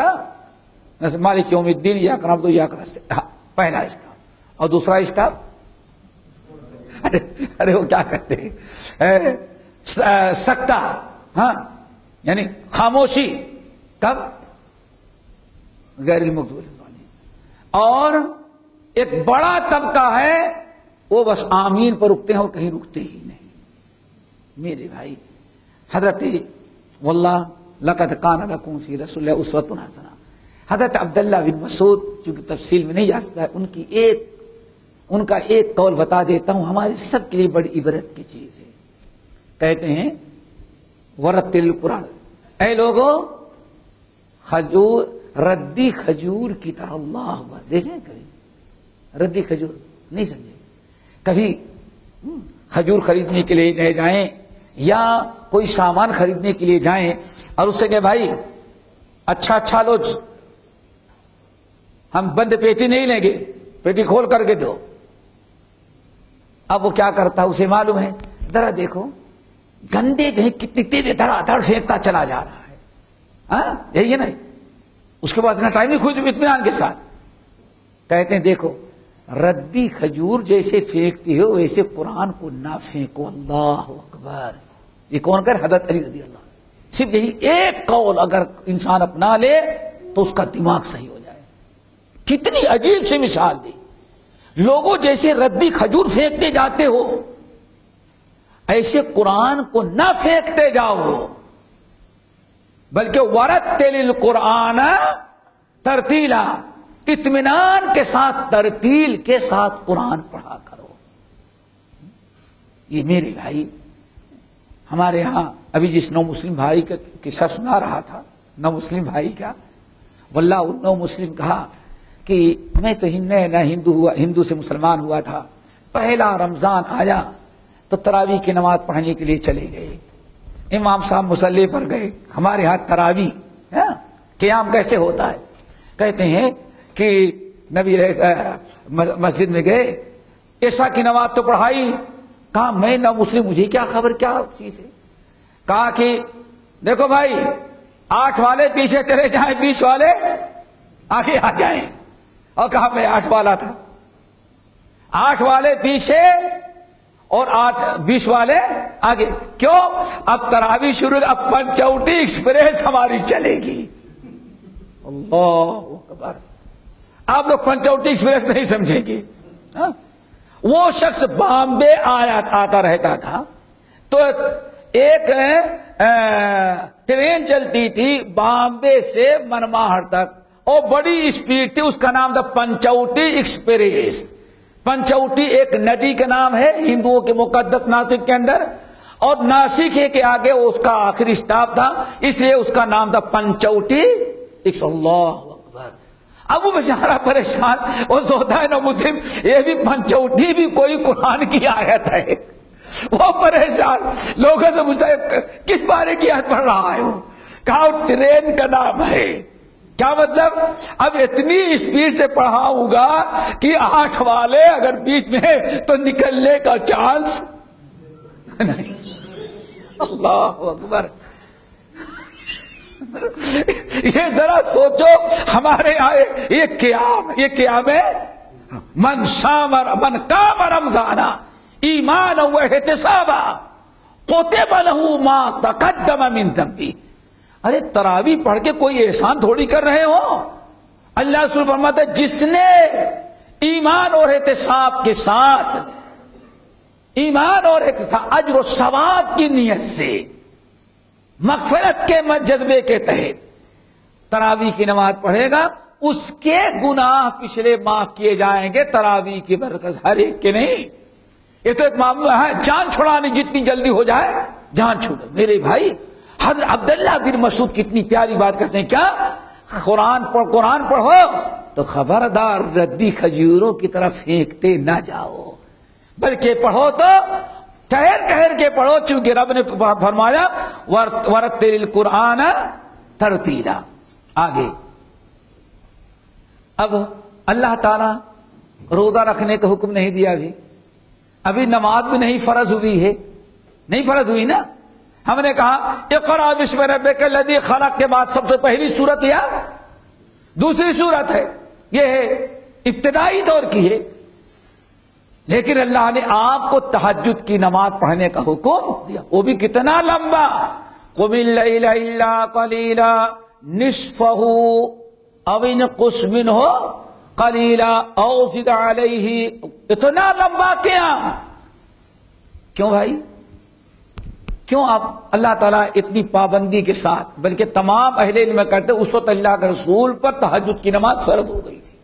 مالک یوم الدین ایاک نعبد و ایاک نستعین. پہلا اس کا، اور دوسرا اس کا ارے وہ کیا کہتے ہیں سکتہ. ہاں یعنی خاموشی کب؟ غیر المغضوب علیہم. اور ایک بڑا طبقہ ہے وہ بس آمین پر رکتے ہیں اور کہیں رکتے ہی نہیں. میرے بھائی حضرت واللہ لقد کان لکم فی رسول اللہ اسوۃ حسنہ، حضرت عبداللہ بن مسعود، چونکہ تفصیل میں نہیں جا سکتا، ان کا ایک قول بتا دیتا ہوں، ہمارے سب کے لیے بڑی عبرت کی چیز ہے. کہتے ہیں ورتل القرآن، اے لوگوں ردی کھجور کی طرح اللہ اکبر. دیکھیں کبھی ردی کھجور نہیں سمجھے؟ کبھی کھجور خریدنے کے لیے لے جائیں یا کوئی سامان خریدنے کے لیے جائیں اور اس سے کہ بھائی اچھا لو، ہم بند پیٹی نہیں لیں گے، پیٹی کھول کر کے دو. اب وہ کیا کرتا، اسے معلوم ہے ذرا دیکھو گندے جو ہے کتنی تیز دھڑا دھڑ پھینکتا چلا جا رہا ہے. ہاں یہی ہے نا. اس کے بعد اتنا ٹائم نہیں خود اطمینان کے ساتھ کہتے ہیں دیکھو ردی کھجور جیسے پھینکتی ہو ویسے قرآن کو نہ پھینکو. اللہ اکبر. یہ کون کر؟ حضرت علی رضی اللہ. صرف یہی ایک قول اگر انسان اپنا لے تو اس کا دماغ صحیح ہو جائے. کتنی عجیب سی مثال دی. لوگوں جیسے ردی کھجور پھینکتے جاتے ہو ایسے قرآن کو نہ پھینکتے جاؤ، بلکہ ورتل القرآن ترتیلا، اطمینان کے ساتھ ترتیل کے ساتھ قرآن پڑھا کرو. یہ میرے بھائی ہمارے ہاں ابھی جس نو مسلم بھائی کا قصہ سنا رہا تھا، نو مسلم بھائی کا، واللہ نو مسلم کہا کہ میں تو ہندو سے مسلمان ہوا تھا، پہلا رمضان آیا تو تراویح کی نماز پڑھنے کے لیے چلے گئے. امام صاحب مصلی پر گئے. ہمارے ہاں تراویح قیام کیسے ہوتا ہے؟ کہتے ہیں کہ نبی مسجد میں گئے، عشاء کی نماز تو پڑھائی. کہا میں نہ مسلم، مجھے کیا خبر کیا چیز ہے. کہا کہ دیکھو بھائی 8 والے پیچھے چلے جائیں، 20 والے آگے آ جائیں. اور کہا میں 8 والا تھا. 8 والے پیچھے اور 20 والے آگے. کیوں؟ اب تراویح شروع، اب پنچوٹی ایکسپریس ہماری چلے گی. اللہ اکبر. آپ لوگ پنچوٹی ایکسپریس نہیں سمجھیں گے. وہ شخص بامبے آتا رہتا تھا تو ایک ٹرین چلتی تھی بامبے سے منماہر تک، اور بڑی اسپیڈ تھی، اس کا نام تھا پنچوٹی ایکسپریس. پنچوٹی ایک ندی کا نام ہے ہندوؤں کے مقدس ناسک کے اندر، اور ناسک ہے کہ آگے اس کا آخری اسٹاپ تھا، اس لیے اس کا نام تھا پنچوٹی. اللہ اکبر. اب وہ بیچارہ پریشان، وہ سوتا ہے نا مسلم، یہ بھی پنچوٹی بھی کوئی قرآن کی آیت ہے. وہ پریشان، لوگوں نے مجھے کس بارے کی آیت پڑھ رہا ہے؟ وہ کہا ٹرین کا نام ہے. کیا مطلب؟ اب اتنی اسپیڈ سے پڑھاؤں گا کہ 8 والے اگر بیچ میں تو نکلنے کا چانس نہیں. اللہ اکبر. یہ ذرا سوچو ہمارے یہ قیام ہے. من قام رمضان ایمانا واحتسابا کتب له ما تقدم من ذنبه. ارے تراویح پڑھ کے کوئی احسان تھوڑی کر رہے ہو. اللہ سبحانہ فرماتا ہے جس نے ایمان اور احتساب کے ساتھ، ایمان اور احتساب اجر و ثواب کی نیت سے، مغفرت کے جذبے کے تحت تراویح کی نماز پڑھے گا، اس کے گناہ پچھلے معاف کیے جائیں گے تراویح کی برکت. ہر ایک کے نہیں. یہ تو ایک معاملہ ہے جان چھڑانے جتنی جلدی ہو جائے جان چھوڑو. میرے بھائی حضرت عبداللہ بن مسعود کتنی پیاری بات کرتے ہیں. کیا؟ قرآن پڑھو تو خبردار ردی کھجوروں کی طرف پھینکتے نہ جاؤ، بلکہ پڑھو تو ٹھہر کے پڑھو، چونکہ رب نے فرمایا ورتل القرآن ترتیلا. آگے اب اللہ تعالی روزہ رکھنے کا حکم نہیں دیا. ابھی نماز بھی نہیں فرض ہوئی ہے. نہیں فرض ہوئی نا. ہم نے کہا اقرأ بسم ربک الذی خلق کے بعد سب سے پہلی سورت یا دوسری سورت ہے، یہ ہے ابتدائی دور کی ہے. لیکن اللہ نے آپ کو تہجد کی نماز پڑھنے کا حکم دیا، وہ بھی کتنا لمبا. قم اللیل الا قلیلا نصفہ او انقص منہ قلیلا او زد علیہ. اتنا لمبا قیام کیوں بھائی؟ کیوں آپ اللہ تعالیٰ اتنی پابندی کے ساتھ، بلکہ تمام اہل علم کرتے اس وقت اللہ کے رسول پر تہجد کی نماز فرض ہو گئی تھی،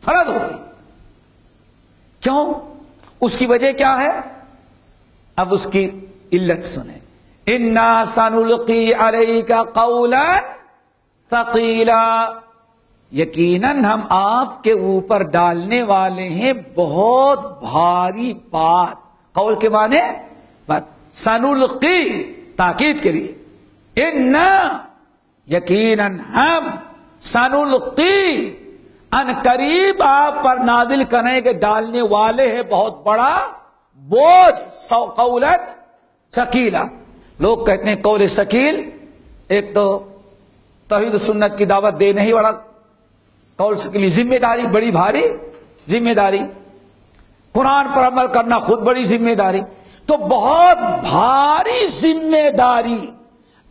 فرض ہو گئی. کیوں؟ اس کی وجہ کیا ہے؟ اب اس کی علت سنیں. انا سنلقی علیک قولا ثقیلا. یقیناً ہم آپ کے اوپر ڈالنے والے ہیں بہت بھاری بات. قول کے معنی بات. سنلقی تاکید کے لیے. انا یقیناً ہم، سنلقی ان قریب آپ پر نازل کرنے کے ڈالنے والے ہیں بہت بڑا بوجھ. قولا ثقیلا. لوگ کہتے ہیں قول ثقیل، ایک تو توحید و سنت کی دعوت دے نہیں، بڑا قول ثقیل ذمہ داری، بڑی بھاری ذمہ داری. قرآن پر عمل کرنا خود بڑی ذمہ داری. تو بہت بھاری ذمہ داری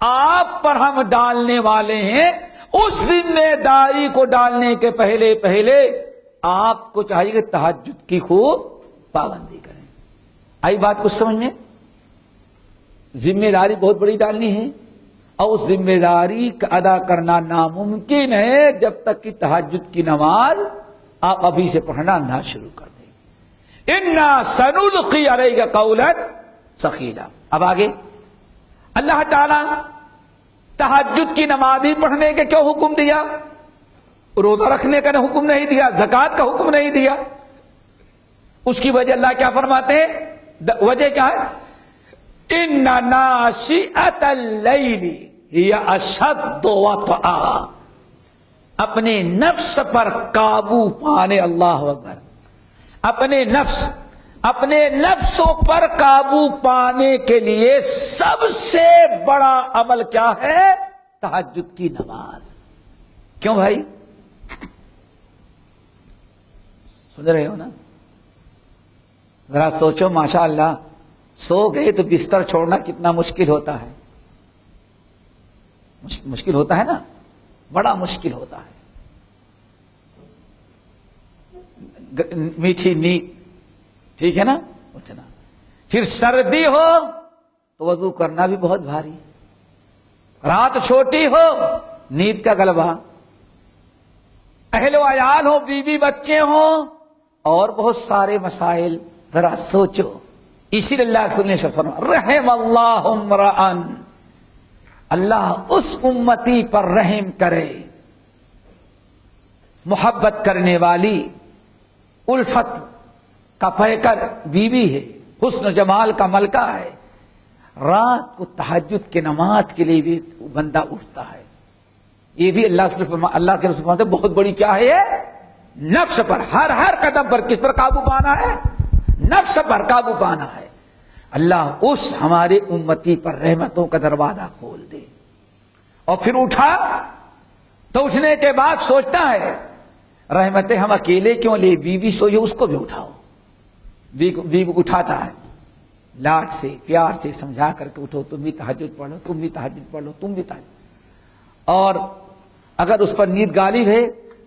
آپ پر ہم ڈالنے والے ہیں. اس ذمہ داری کو ڈالنے کے پہلے آپ کو چاہیے کہ تہجد کی خوب پابندی کریں. آئی بات کچھ سمجھ میں؟ ذمہ داری بہت بڑی ڈالنی ہے، اور اس ذمہ داری کا ادا کرنا ناممکن ہے جب تک کہ تہجد کی نماز آپ ابھی سے پڑھنا نہ شروع کر دیں. انا سنلقی علیک قولا ثقیلا. اب آگے اللہ تعالی تہجد کی نماز ہی پڑھنے کے کیوں حکم دیا؟ روزہ رکھنے کا حکم نہیں دیا، زکوٰۃ کا حکم نہیں دیا. اس کی وجہ اللہ کیا فرماتے ہیں؟ وجہ کیا ہے؟ ان ناشئۃ اللیل ہی اشد وطئا. اپنے نفس پر قابو پانے، اللہ اکبر، اپنے نفسوں پر قابو پانے کے لیے سب سے بڑا عمل کیا ہے؟ تہجد کی نماز. کیوں بھائی؟ سن رہے ہو نا؟ ذرا سوچو. ماشاء اللہ سو گئے تو بستر چھوڑنا کتنا مشکل ہوتا ہے. مشکل ہوتا ہے نا، بڑا مشکل ہوتا ہے. میٹھی نیند، ٹھیک ہے نا، اٹھنا. پھر سردی ہو تو وضو کرنا بھی بہت بھاری. رات چھوٹی ہو، نیند کا غلبہ. اہل و عیال ہو، بیوی بچے ہوں، اور بہت سارے مسائل. ذرا سوچو. اسی لیے اللہ نے فرمایا رحم اللہ امرأن، اللہ اس امتی پر رحم کرے محبت کرنے والی، الفت کا پیکر بیوی ہے، حسن و جمال کا ملکہ ہے. رات کو تہجد کی نماز کے لیے بھی بندہ اٹھتا ہے. یہ بھی اللہ کے رسول فرماتے ہیں بہت بڑی کیا ہے یہ؟ نفس پر ہر قدم پر کس پر قابو پانا ہے؟ نفس پر قابو پانا ہے. اللہ اس ہمارے امتی پر رحمتوں کا دروازہ کھول دے. اور پھر اٹھا تو اٹھنے کے بعد سوچتا ہے رحمتیں ہم اکیلے کیوں لے، بیوی سوئی اس کو بھی اٹھاؤ. بیوی اٹھاتا ہے لاڈ سے پیار سے سمجھا کر کے، اٹھو تم بھی تہجد پڑھ لو، تم بھی تہجد پڑھ لو، تم بھی تہجد. اور اگر اس پر نیند غالب ہے،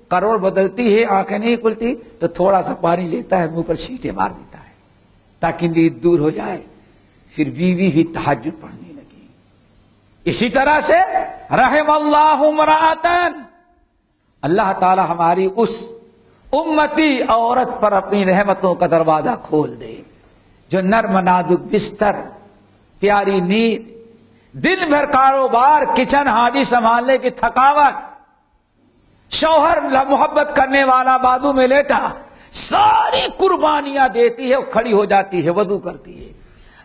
کروڑ بدلتی ہے، آنکھیں نہیں کھلتی، تو تھوڑا سا پانی لیتا ہے، منہ پر چھینٹے مار دیتا ہے تاکہ نیند دور ہو جائے. پھر بیوی بھی تہجد پڑھنے لگی. اسی طرح سے رحم اللہ امرأتن، اللہ تعالی ہماری اس امتی عورت پر اپنی رحمتوں کا دروازہ کھول دے جو نرم نازک بستر، پیاری نیند، دن بھر کاروبار، کچن ہانڈی سنبھالنے کی تھکاوٹ، شوہر محبت کرنے والا بازو میں لیٹا، ساری قربانیاں دیتی ہے، کھڑی ہو جاتی ہے، وضو کرتی ہے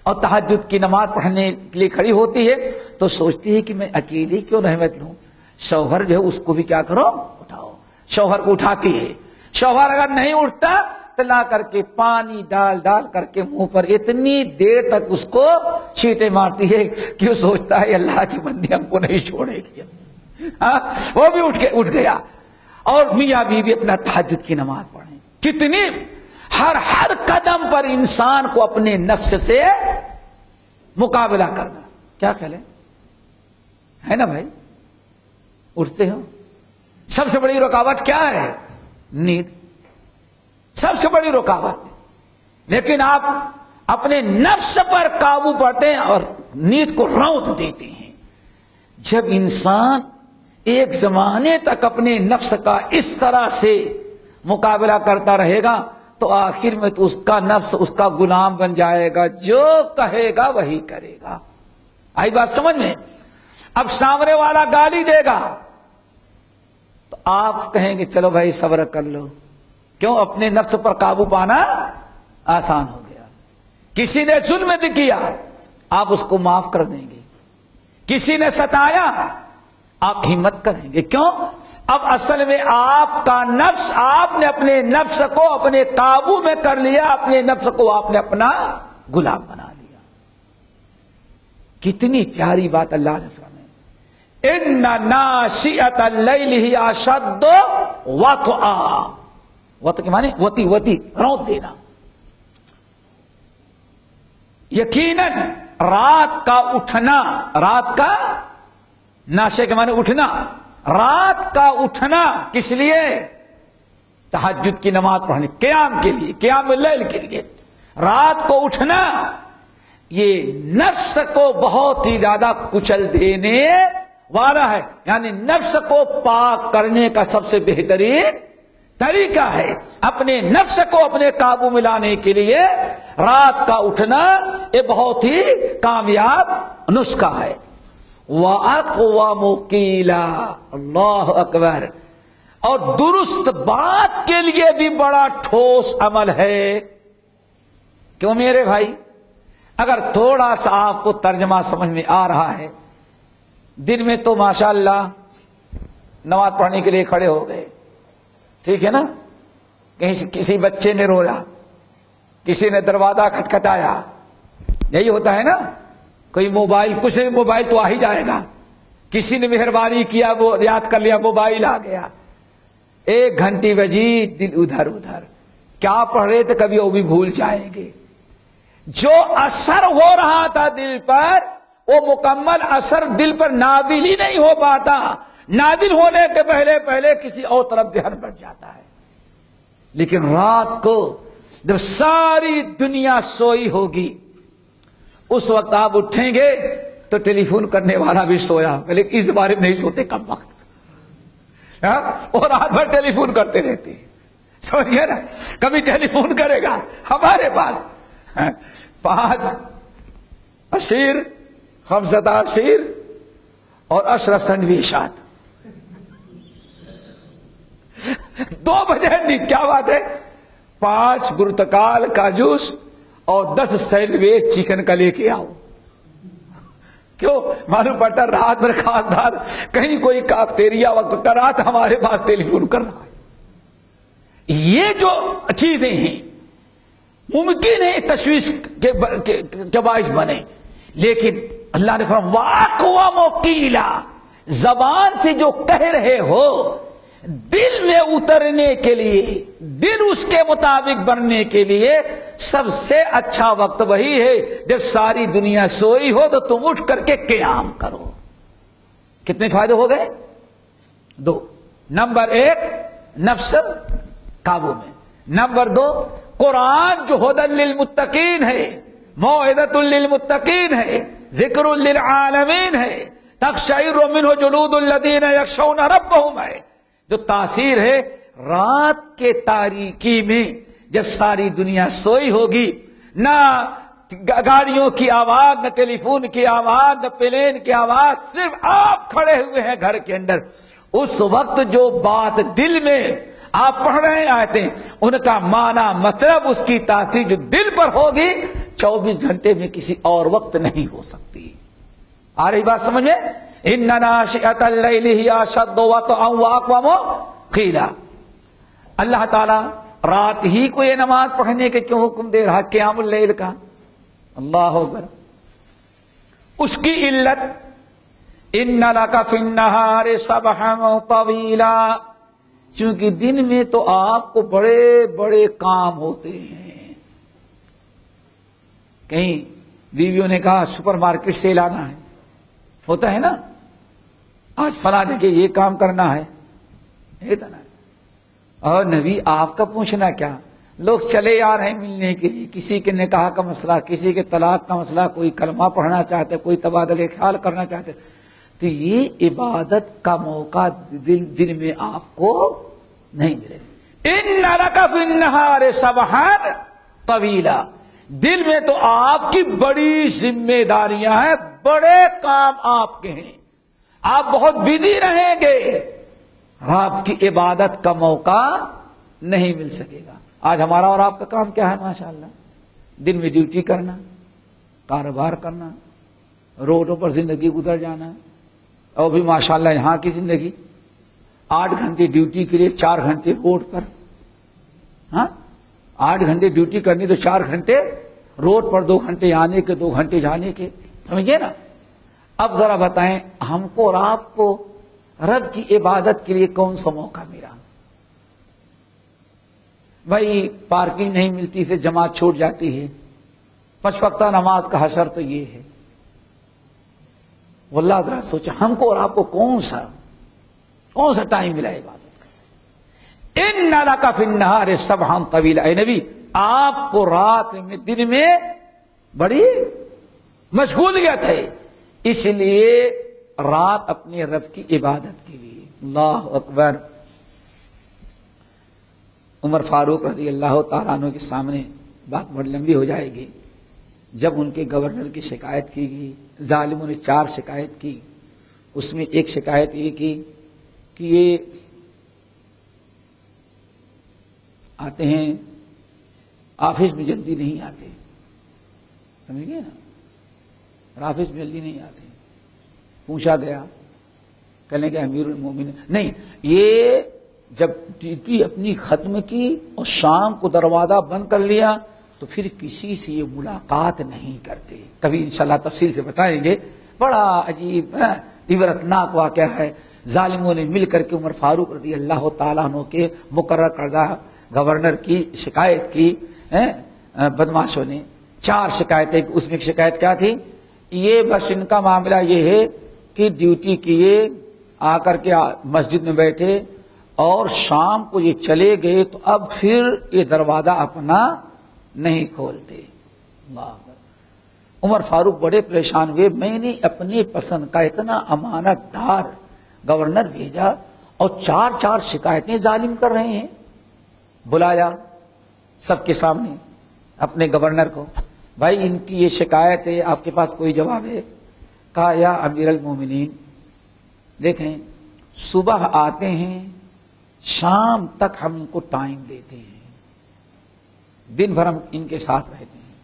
اور تہجد کی نماز پڑھنے کے لیے کھڑی ہوتی ہے تو سوچتی ہے کہ میں اکیلی کیوں رحمت لوں. شوہر جو ہے اس کو بھی کیا کرو، اٹھاؤ. شوہر کو اٹھاتی ہے. شوہر اگر نہیں اٹھتا تو لا کر کے پانی ڈال کر کے منہ پر اتنی دیر تک اس کو چھینٹے مارتی ہے کہ وہ سوچتا ہے اللہ کی بندی ہم کو نہیں چھوڑے گی. وہ بھی اٹھ گیا. اور میاں بیوی اپنا تہجد کی نماز پڑھیں. کتنی ہر قدم پر انسان کو اپنے نفس سے مقابلہ کرنا. کیا خیال ہے نا بھائی؟ اٹھتے ہو، سب سے بڑی رکاوٹ کیا ہے؟ نیند. سب سے بڑی رکاوٹ. لیکن آپ اپنے نفس پر قابو پاتے ہیں اور نیند کو رونت دیتے ہیں. جب انسان ایک زمانے تک اپنے نفس کا اس طرح سے مقابلہ کرتا رہے گا تو آخر میں تو اس کا نفس اس کا غلام بن جائے گا، جو کہے گا وہی کرے گا. آئی بات سمجھ میں؟ اب سامنے والا گالی دے گا تو آپ کہیں گے چلو بھائی صبر کر لو. کیوں؟ اپنے نفس پر قابو پانا آسان ہو گیا. کسی نے ظلم کیا آپ اس کو معاف کر دیں گے. کسی نے ستایا آپ ہمت کریں گے. کیوں؟ اب اصل میں آپ کا نفس، آپ نے اپنے نفس کو اپنے قابو میں کر لیا، اپنے نفس کو آپ نے اپنا غلام بنا لیا. کتنی پیاری بات اللہ نے فرمائی. ان ناشئۃ اللیل ہی اشد وطئا. وط کے معنی وتی رونت دینا. یقیناً رات کا اٹھنا، رات کا ناشے کے معنی اٹھنا، رات کا اٹھنا کس لیے؟ تہجد کی نماز پڑھنے، قیام کے لیے، قیام اللیل کے لیے. رات کو اٹھنا یہ نفس کو بہت ہی زیادہ کچل دینے والا ہے. یعنی نفس کو پاک کرنے کا سب سے بہترین طریقہ ہے. اپنے نفس کو اپنے قابو میں لانے کے لیے رات کا اٹھنا یہ بہت ہی کامیاب نسخہ ہے. وَأَقْوَمُ قِيلًا، اللہ اکبر. اور درست بات کے لیے بھی بڑا ٹھوس عمل ہے. کیوں میرے بھائی؟ اگر تھوڑا سا آپ کو ترجمہ سمجھ میں آ رہا ہے، دن میں تو ماشاءاللہ نماز پڑھنے کے لیے کھڑے ہو گئے، ٹھیک ہے نا؟ کہیں کسی بچے نے رویا کسی نے دروازہ کھٹکھٹایا، یہی ہوتا ہے نا، کوئی موبائل، کچھ نہیں موبائل تو آ ہی جائے گا، کسی نے مہربانی کیا وہ یاد کر لیا موبائل آ گیا، 1 گھنٹی بجی، دل ادھر ادھر، کیا پڑھ رہے تھے کبھی وہ بھی بھول جائیں گے۔ جو اثر ہو رہا تھا دل پر، وہ مکمل اثر دل پر نازل ہی نہیں ہو پاتا، نازل ہونے کے پہلے پہلے کسی اور طرف دھیان بڑھ جاتا ہے۔ لیکن رات کو جب ساری دنیا سوئی ہوگی، اس وقت آپ اٹھیں گے تو ٹیلی فون کرنے والا بھی سویا، لیکن اس بارے میں نہیں سوتے کم وقت، اور رات بھر ٹیلی فون کرتے رہتے ہیں، سمجھے نا؟ کبھی ٹیلی فون کرے گا ہمارے پاس 5 اشیر، 5 اشیر اور 10 سنویشات، 2 بجے نہیں، کیا بات ہے، 5 گرتکال کا جوس اور 10 سینڈوچ چکن کا لے کے آؤ۔ کیوں؟ معلوم پڑتا رات بھر خاندان کہیں کوئی کافٹیریا کر رہا تھا، ہمارے پاس ٹیلی فون کر رہا ہے۔ یہ جو چیزیں ہیں ممکن ہے تشویش کے باعث بنے، لیکن اللہ نے فرمایا واقوام قیلا، زبان سے جو کہہ رہے ہو دل میں اترنے کے لیے، دل اس کے مطابق بننے کے لیے سب سے اچھا وقت وہی ہے جب ساری دنیا سوئی ہو تو تم اٹھ کر کے قیام کرو۔ کتنے فائدے ہو گئے؟ 2۔ نمبر 1 نفس قابو میں، نمبر 2 قرآن جو ہدی للمتقین ہے، موعظۃ للمتقین ہے، ذکر للعالمین ہے، تقشعر منہ جلود الذین یخشون ربهم ہے، جو تاثیر ہے رات کے تاریکی میں جب ساری دنیا سوئی ہوگی، نہ گاڑیوں کی آواز، نہ ٹیلی فون کی آواز، نہ پلین کی آواز، صرف آپ کھڑے ہوئے ہیں گھر کے اندر، اس وقت جو بات دل میں آپ پڑھ رہے ہیں آیتیں، ان کا معنی مطلب اس کی تاثیر جو دل پر ہوگی 24 گھنٹے میں کسی اور وقت نہیں ہو سکتی۔ آ رہی بات سمجھ میں؟ ان ناشئۃ اللیل ہی اشد وطئا واقوم قیلا۔ اللہ تعالی رات ہی کو یہ نماز پڑھنے کے کیوں حکم دے رہا، قیام اللیل کا؟ اللہ اکبر۔ اس کی علت ان لک فی النہار سبحا طویلا، چونکہ دن میں تو آپ کو بڑے بڑے کام ہوتے ہیں۔ کہیں بیویوں نے کہا سپر مارکیٹ سے لانا ہے، ہوتا ہے نا، آج فلاں جگہ یہ کام کرنا ہے، اور نبی آپ کا پوچھنا کیا، لوگ چلے آ رہے ہیں ملنے کے لیے، کسی کے نکاح کا مسئلہ، کسی کے طلاق کا مسئلہ، کوئی کلمہ پڑھنا چاہتے، کوئی تبادلہ خیال کرنا چاہتے، تو یہ عبادت کا موقع دن میں آپ کو نہیں ملے۔ ان لک فی النہار سبحا طویلا، دل میں تو آپ کی بڑی ذمہ داریاں ہیں، بڑے کام آپ کے ہیں، آپ بہت بزی رہیں گے، آپ کی عبادت کا موقع نہیں مل سکے گا۔ آج ہمارا اور آپ کا کام کیا ہے؟ ماشاءاللہ دن میں ڈیوٹی کرنا، کاروبار کرنا، روڈوں پر زندگی گزر جانا، اور بھی ماشاءاللہ یہاں کی زندگی 8 گھنٹے ڈیوٹی کے لیے 4 گھنٹے روڈ پر، ہاں 8 گھنٹے ڈیوٹی کرنی تو 4 گھنٹے روڈ پر، 2 گھنٹے آنے کے 2 گھنٹے جانے کے، سمجھے نا؟ اب ذرا بتائیں ہم کو اور آپ کو رب کی عبادت کے لیے کون سا موقع ملا؟ بھائی پارکنگ نہیں ملتی سے جماعت چھوٹ جاتی ہے، 5 وقتہ نماز کا حشر تو یہ ہے۔ واللہ ذرا سوچا ہم کو اور آپ کو کون سا ٹائم ملا عبادت کا؟ ان لک فی النہار سبحا طویلا، اے نبی آپ کو رات میں، دن میں بڑی مشغولیت ہے، اس لیے رات اپنے رب کی عبادت کے لیے۔ اللہ اکبر۔ عمر فاروق رضی اللہ تعالیٰ عنہ کے سامنے بات بڑی لمبی ہو جائے گی، جب ان کے گورنر کی شکایت کی گئی، ظالموں نے 4 شکایت کی، اس میں ایک شکایت یہ کی کہ یہ آتے ہیں آفس میں جلدی نہیں آتے، سمجھ گئے نا، آفس میں جلدی نہیں آتے۔ پوچھا گیا، کہنے کہ امیر المومنین نہیں، یہ جب ڈیوٹی اپنی ختم کی اور شام کو دروازہ بند کر لیا تو پھر کسی سے یہ ملاقات نہیں کرتے. کبھی انشاءاللہ تفصیل سے بتائیں گے. بڑا عجیب عبرتناک واقعہ ہے. ظالموں نے مل کر کے عمر فاروق رضی اللہ تعالیٰ عنہ کے مقرر کردہ گورنر کی شکایت کی. بدماشوں نے 4 شکایتیں. اس میں ایک شکایت کیا تھی؟ یہ بس ان کا معاملہ یہ ہے کہ ڈیوٹی کیے، آ کر کے مسجد میں بیٹھے اور شام کو یہ چلے گئے تو اب پھر یہ دروازہ اپنا نہیں کھولتے. اللہ اکبر. عمر فاروق بڑے پریشان ہوئے. میں نے اپنی پسند کا اتنا امانت دار گورنر بھیجا اور 4 شکایتیں ظالم کر رہے ہیں. بلایا سب کے سامنے اپنے گورنر کو. بھائی ان کی یہ شکایت ہے، آپ کے پاس کوئی جواب ہے؟ کہا یا امیر المومنین دیکھیں، صبح آتے ہیں، شام تک ہم ان کو ٹائم دیتے ہیں، دن بھر ہم ان کے ساتھ رہتے ہیں،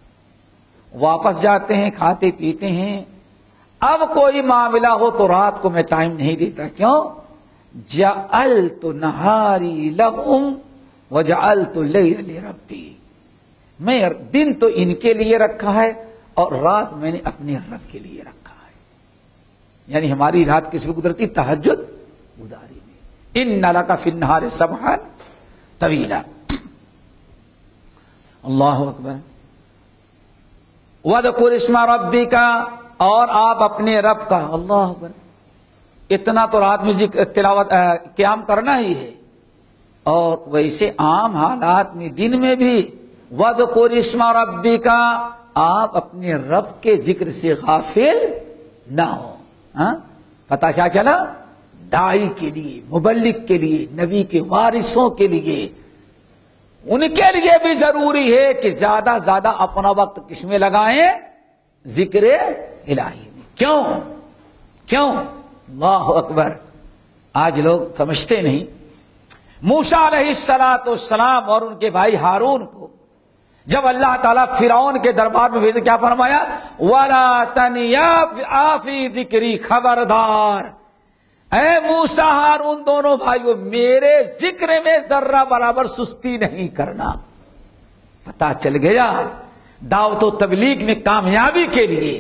واپس جاتے ہیں، کھاتے پیتے ہیں. اب کوئی معاملہ ہو تو رات کو میں ٹائم نہیں دیتا. کیوں؟ جعلت نہاری لهم وجعلت اللیل لربی. میں دن تو ان کے لیے رکھا ہے اور رات میں نے اپنے رب کے لیے رکھا ہے. یعنی ہماری رات کس میں گزرتی؟ تہجد گزاری میں. ان لک فی النہار سبحا طویلا. اللہ اکبر. وَاذْكُرِ اسْمَ رَبِّكَ، اور آپ اپنے رب کا. اللہ اکبر. اتنا تو رات میں ذکر تلاوت قیام کرنا ہی ہے. اور ویسے عام حالات میں دن میں بھی وَاذْكُرِ اسْمَ رَبِّكَ، آپ اپنے رب کے ذکر سے غافل نہ ہو. پتہ کیا چلا؟ داعی کے لیے، مبلغ کے لیے، نبی کے وارثوں کے لیے، ان کے لیے بھی ضروری ہے کہ زیادہ زیادہ اپنا وقت کس میں لگائیں؟ ذکر الہی میں. کیوں؟ اللہ اکبر. آج لوگ سمجھتے نہیں. موسیٰ علیہ السلام اور ان کے بھائی ہارون کو جب اللہ تعالیٰ فرعون کے دربار میں بھیجے، کیا فرمایا؟ وَلَا تَنِيَا فِي ذِكْرِي، خبردار اے موسیٰ ہارون دونوں بھائیوں، میرے ذکر میں ذرہ برابر سستی نہیں کرنا. پتہ چل گیا دعوت و تبلیغ میں کامیابی کے لیے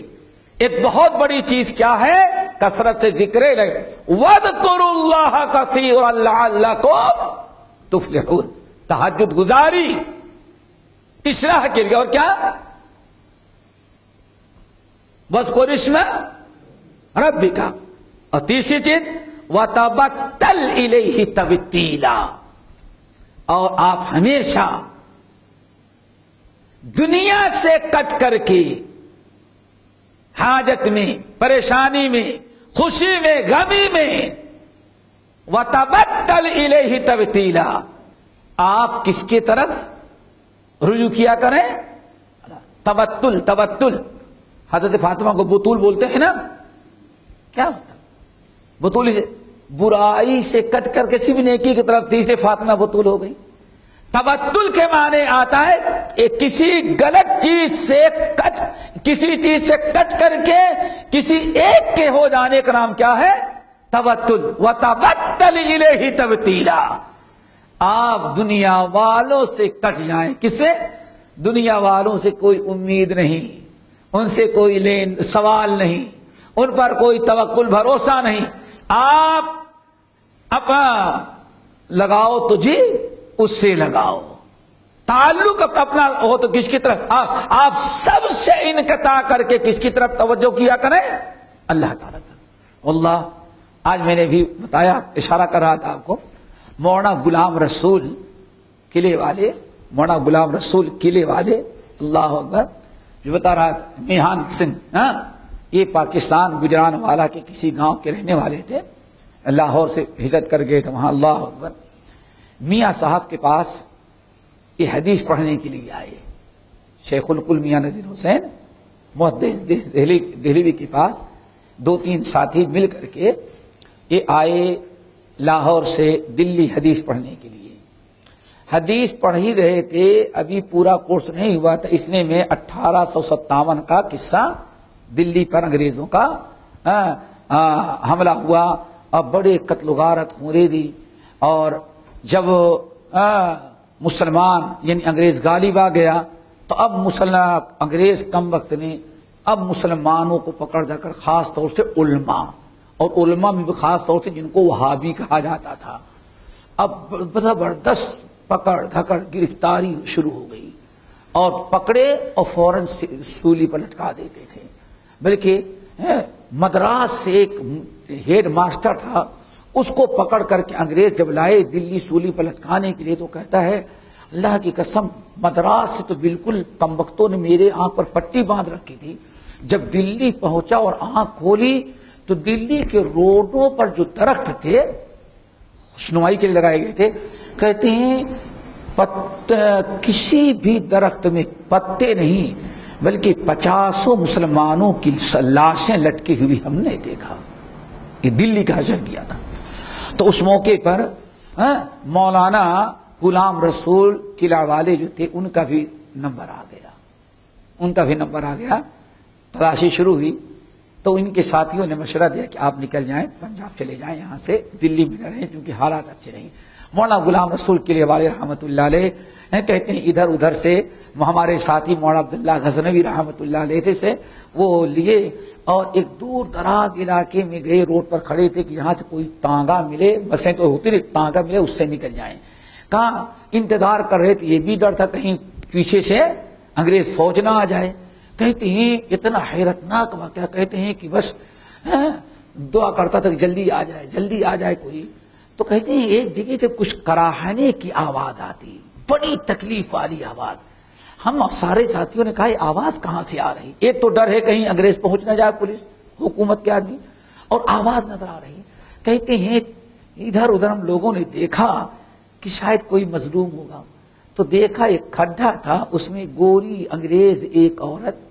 ایک بہت بڑی چیز کیا ہے؟ کثرت سے ذکر الہی. وَاذْكُرُوا اللَّهَ كَثِيرًا لَعَلَّكُمْ تُفْلِحُونَ. تہجد گزاری اصلاح کے لیے. اور کیا؟ وَاذْكُرِ اسْمَ رَبِّكَ. اور تیسری چیز وَتَبَتَّلْ إِلَيْهِ تَبْتِيلًا. اور آپ ہمیشہ دنیا سے کٹ کر کے حاجت میں، پریشانی میں، خوشی میں، غمی میں وَتَبَتَّلْ إِلَيْهِ تَبْتِيلًا، آپ کس کی طرف رجوع کیا کریں؟ تبتل. حضرت فاطمہ کو بطول بولتے ہیں نا. کیا ہوتا؟ بطول سے برائی سے کٹ کر کے صرف نیکی کی طرف، تیسرے فاطمہ بطول ہو گئی. تبتل کے معنی آتا ہے کسی غلط چیز سے کسی چیز سے کٹ کر کے کسی ایک کے ہو جانے کا نام کیا ہے؟ تبتل. وَتَبَتَّلْ إِلَيْهِ تَبْتِيلًا. آپ دنیا والوں سے کٹ جائیں. کس سے؟ دنیا والوں سے کوئی امید نہیں، ان سے کوئی سوال نہیں، ان پر کوئی توکل بھروسہ نہیں. آپ اپنا لگاؤ تو جی اس سے لگاؤ. تعلق اپنا ہو تو کس کی طرف؟ آپ سب سے انقطاع کر کے کس کی طرف توجہ کیا کریں؟ اللہ تعالیٰ. واللہ آج میں نے بھی بتایا، اشارہ کر رہا تھا آپ کو، مولانا غلام رسول قلعے والے اللہ اکبر، جو بتا رہا تھا میہان سنگھ، یہ پاکستان گجران والا کے کسی گاؤں کے رہنے والے تھے، لاہور سے ہجرت کر گئے تھے وہاں. اللہ اکبر. میاں صاحب کے پاس یہ حدیث پڑھنے کے لیے آئے. شیخ الکل میاں نذیر حسین محدث دہلوی کے پاس 2-3 ساتھی مل کر کے یہ آئے لاہور سے دلی حدیث پڑھنے کے لیے. حدیث پڑھ ہی رہے تھے، ابھی پورا کورس نہیں ہوا تھا. اس نے میں 1857 کا قصہ دلی پر انگریزوں کا حملہ ہوا اور بڑے قتل و غارت ہو دی. اور جب مسلمان یعنی انگریز غالب آ گیا تو اب انگریز کم وقت نے اب مسلمانوں کو پکڑ جا کر خاص طور سے علماء، اور علماء میں بھی خاص طور سے جن کو وہابی کہا جاتا تھا، اب زبردست پکڑ دھکڑ گرفتاری شروع ہو گئی، اور پکڑے اور فوراً سولی پر لٹکا دیتے تھے۔ بلکہ مدراس سے ایک ہیڈ ماسٹر تھا، اس کو پکڑ کر کے انگریز جب لائے دلی سولی پر لٹکانے کے لیے تو کہتا ہے اللہ کی قسم مدراس سے تو بالکل کمبختوں نے میرے آنکھ پر پٹی باندھ رکھی تھی، جب دلی پہنچا اور آنکھ کھولی تو دلی کے روڈوں پر جو درخت تھے خوشنمائی کے لیے لگائے گئے تھے، کہتے ہیں کسی بھی درخت میں پتے نہیں بلکہ 50 مسلمانوں کی لاشیں لٹکی ہوئی ہم نے دیکھا۔ یہ دلی کا حشر کیا تھا۔ تو اس موقع پر مولانا غلام رسول قلعہ والے جو تھے ان کا بھی نمبر آ گیا، تلاشی شروع ہوئی تو ان کے ساتھیوں نے مشورہ دیا کہ آپ نکل جائیں، پنجاب چلے جائیں، یہاں سے دلی میں نہ رہیں کیونکہ حالات اچھے نہیں۔ مولانا غلام رسول قلعہ والے رحمۃ اللہ علیہ کہتے ہیں ادھر ادھر سے ہمارے ساتھی مولانا عبداللہ غزنوی رحمۃ اللہ علیہ سے وہ لیے اور ایک دور دراز علاقے میں گئے، روڈ پر کھڑے تھے کہ یہاں سے کوئی تانگا ملے، بسیں تو ہوتی نہیں، تانگا ملے اس سے نکل جائیں۔ کہاں انتظار کر رہے تھے، یہ بھی ڈر تھا کہیں پیچھے سے انگریز فوج نہ آ جائے۔ کہتے ہیں اتنا حیرتناک واقعہ، کہتے ہیں کہ بس دعا کرتا تھا کہ جلدی آ جائے کوئی۔ تو کہتے ہیں ایک جگہ سے کچھ کراہنے کی آواز آتی، بڑی تکلیف والی آواز۔ ہم سارے ساتھیوں نے کہا یہ آواز کہاں سے آ رہی؟ ایک تو ڈر ہے کہیں انگریز پہنچ نہ جائے، پولیس حکومت کے آدمی، اور آواز نظر آ رہی۔ کہتے ہیں ادھر ادھر ہم لوگوں نے دیکھا کہ شاید کوئی مظلوم ہوگا، تو دیکھا ایک کھڈا تھا، اس میں گوری انگریز ایک عورت،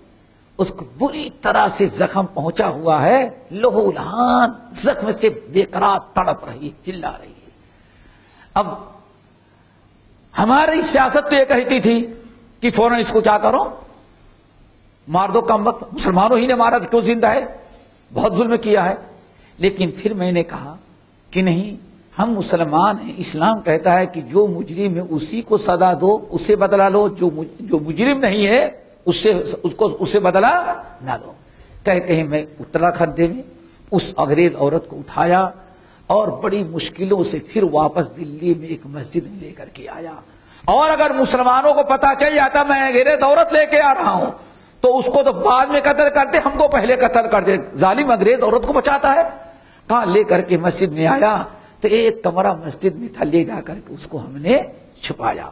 اس کو بری طرح سے زخم پہنچا ہوا ہے، لہو لہان زخم سے بے قرار تڑپ رہی، چلا رہی ہے۔ اب ہماری سیاست تو یہ کہتی تھی کہ فوراً اس کو کیا کرو، مار دو، کم وقت مسلمانوں ہی نے مارا تو کیوں زندہ ہے، بہت ظلم کیا ہے۔ لیکن پھر میں نے کہا کہ نہیں، ہم مسلمان ہیں، اسلام کہتا ہے کہ جو مجرم ہے اسی کو سزا دو، اس سے بدلہ لو، جو مجرم نہیں ہے اس سے بدلہ نہ لو۔ کہتے ہیں میں اترا کھڈے میں اس انگریز عورت کو اٹھایا اور بڑی مشکلوں سے پھر واپس دلی میں ایک مسجد میں لے کر کے آیا، اور اگر مسلمانوں کو پتا چل جاتا میں انگریز عورت لے کے آ رہا ہوں تو اس کو تو بعد میں قتل کرتے، ہم کو پہلے قتل کر دے، ظالم انگریز عورت کو بچاتا ہے۔ کہاں لے کر کے مسجد میں آیا تو ایک کمرہ مسجد میں تھا، لے جا کر کے اس کو ہم نے چھپایا۔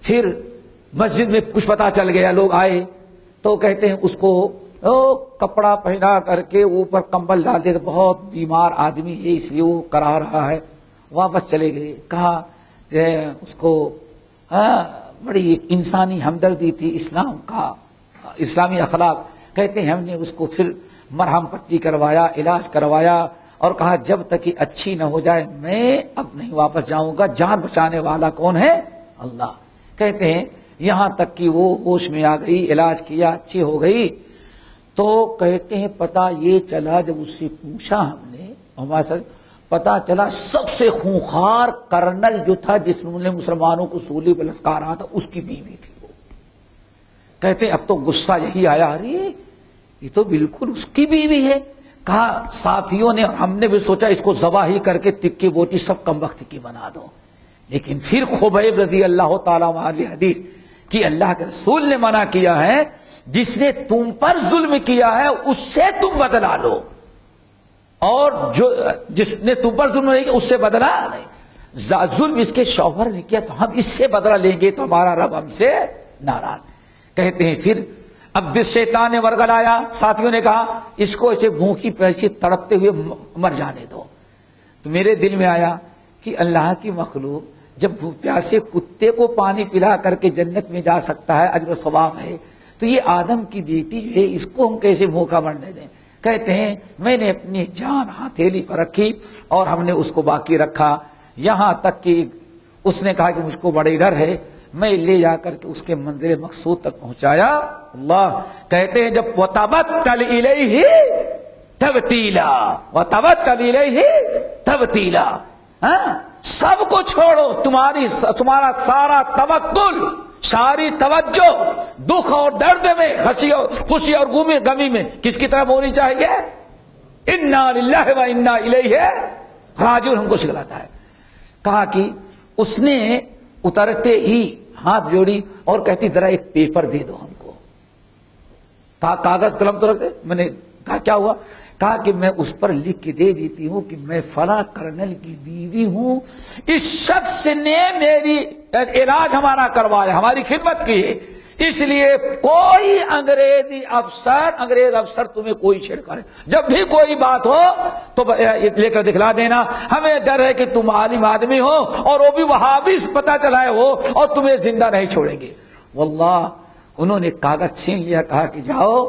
پھر مسجد میں کچھ پتا چل گیا، لوگ آئے تو کہتے ہیں اس کو کپڑا پہنا کر کے اوپر کمبل ڈال دے، بہت بیمار آدمی ہے اس لیے وہ کرا رہا ہے، واپس چلے گئے۔ کہا اس کو بڑی انسانی ہمدردی تھی، اسلام کا اسلامی اخلاق۔ کہتے ہیں ہم نے اس کو پھر مرہم پٹی کروایا، علاج کروایا، اور کہا جب تک کہ اچھی نہ ہو جائے میں اب نہیں واپس جاؤں گا، جان بچانے والا کون ہے؟ اللہ۔ کہتے ہیں یہاں تک کہ وہ ہوش میں آ گئی، علاج کیا، اچھی ہو گئی۔ تو کہتے ہیں پتا یہ چلا، جب اس سے پوچھا ہم نے، ہمارے ساتھ پتا چلا سب سے خونخوار کرنل جو تھا جس نے مسلمانوں کو سولی پہ لٹکا رہا تھا اس کی بیوی تھی وہ۔ کہتے ہیں اب تو غصہ یہی آیا، ارے یہ تو بالکل اس کی بیوی ہے۔ کہا ساتھیوں نے اور ہم نے بھی سوچا اس کو ذبح ہی کر کے تکی بوٹی سب کم وقت کی بنا دو، لیکن پھر خبیب رضی اللہ تعالیٰ عنہ حدیث کہ اللہ کے رسول نے منع کیا ہے جس نے تم پر ظلم کیا ہے اس سے تم بدلہ لو، اور جس نے تم پر ظلم نہیں کیا اس سے بدلہ نہیں۔ ظلم اس کے شوہر نے کیا تو ہم اس سے بدلہ لیں گے تو ہمارا رب ہم سے ناراض۔ کہتے ہیں پھر اب جس شیطان نے ورگلایا، ساتھیوں نے کہا اس کو ایسے بھوکی پیسی تڑپتے ہوئے مر جانے دو۔ تو میرے دل میں آیا کہ اللہ کی مخلوق جب پیاسے کتے کو پانی پلا کر کے جنت میں جا سکتا ہے، اجر و ثواب ہے، تو یہ آدم کی بیٹی جو ہے اس کو ہم کیسے بھوکا مرنے دیں؟ کہتے ہیں میں نے اپنی جان ہتھیلی پر رکھی اور ہم نے اس کو باقی رکھا، یہاں تک کہ اس نے کہا کہ مجھ کو بڑی ڈر ہے، میں لے جا کر کے اس کے منزل مقصود تک پہنچایا۔ اللہ کہتے ہیں جب وَتَبَتَّلْ إِلَيْهِ تَبْتِيلًا وَتَبَتَّلْ إِلَيْهِ تَبْتِيلًا، سب کو چھوڑو، تمہارا سارا توکل ساری توجہ دکھ اور درد میں، خوشی اور غمی میں کس کی طرف ہونی چاہیے؟ انا للہ و انا الیہ راجعون ہم کو سکھلاتا ہے. کہا کہ اس نے اترتے ہی ہاتھ جوڑی اور کہتی ذرا ایک پیپر دے دو ہم کو. کہا کاغذ قلم تو رکھ دے. میں نے کہا کیا ہوا؟ کہا کہ میں اس پر لکھ کے دے دیتی ہوں کہ میں فلاں کرنل کی بیوی ہوں، اس شخص نے میری علاج ہمارا کروایا، ہماری خدمت کی ہے، اس لیے کوئی انگریز افسر تمہیں کوئی چھیڑ کرے، جب بھی کوئی بات ہو تو لے کر دکھلا دینا. ہمیں ڈر ہے کہ تم عالم آدمی ہو اور وہ بھی وہابی پتہ چلائے ہو اور تمہیں زندہ نہیں چھوڑیں گے. واللہ انہوں نے کاغذ چھین لیا. کہا کہ جاؤ،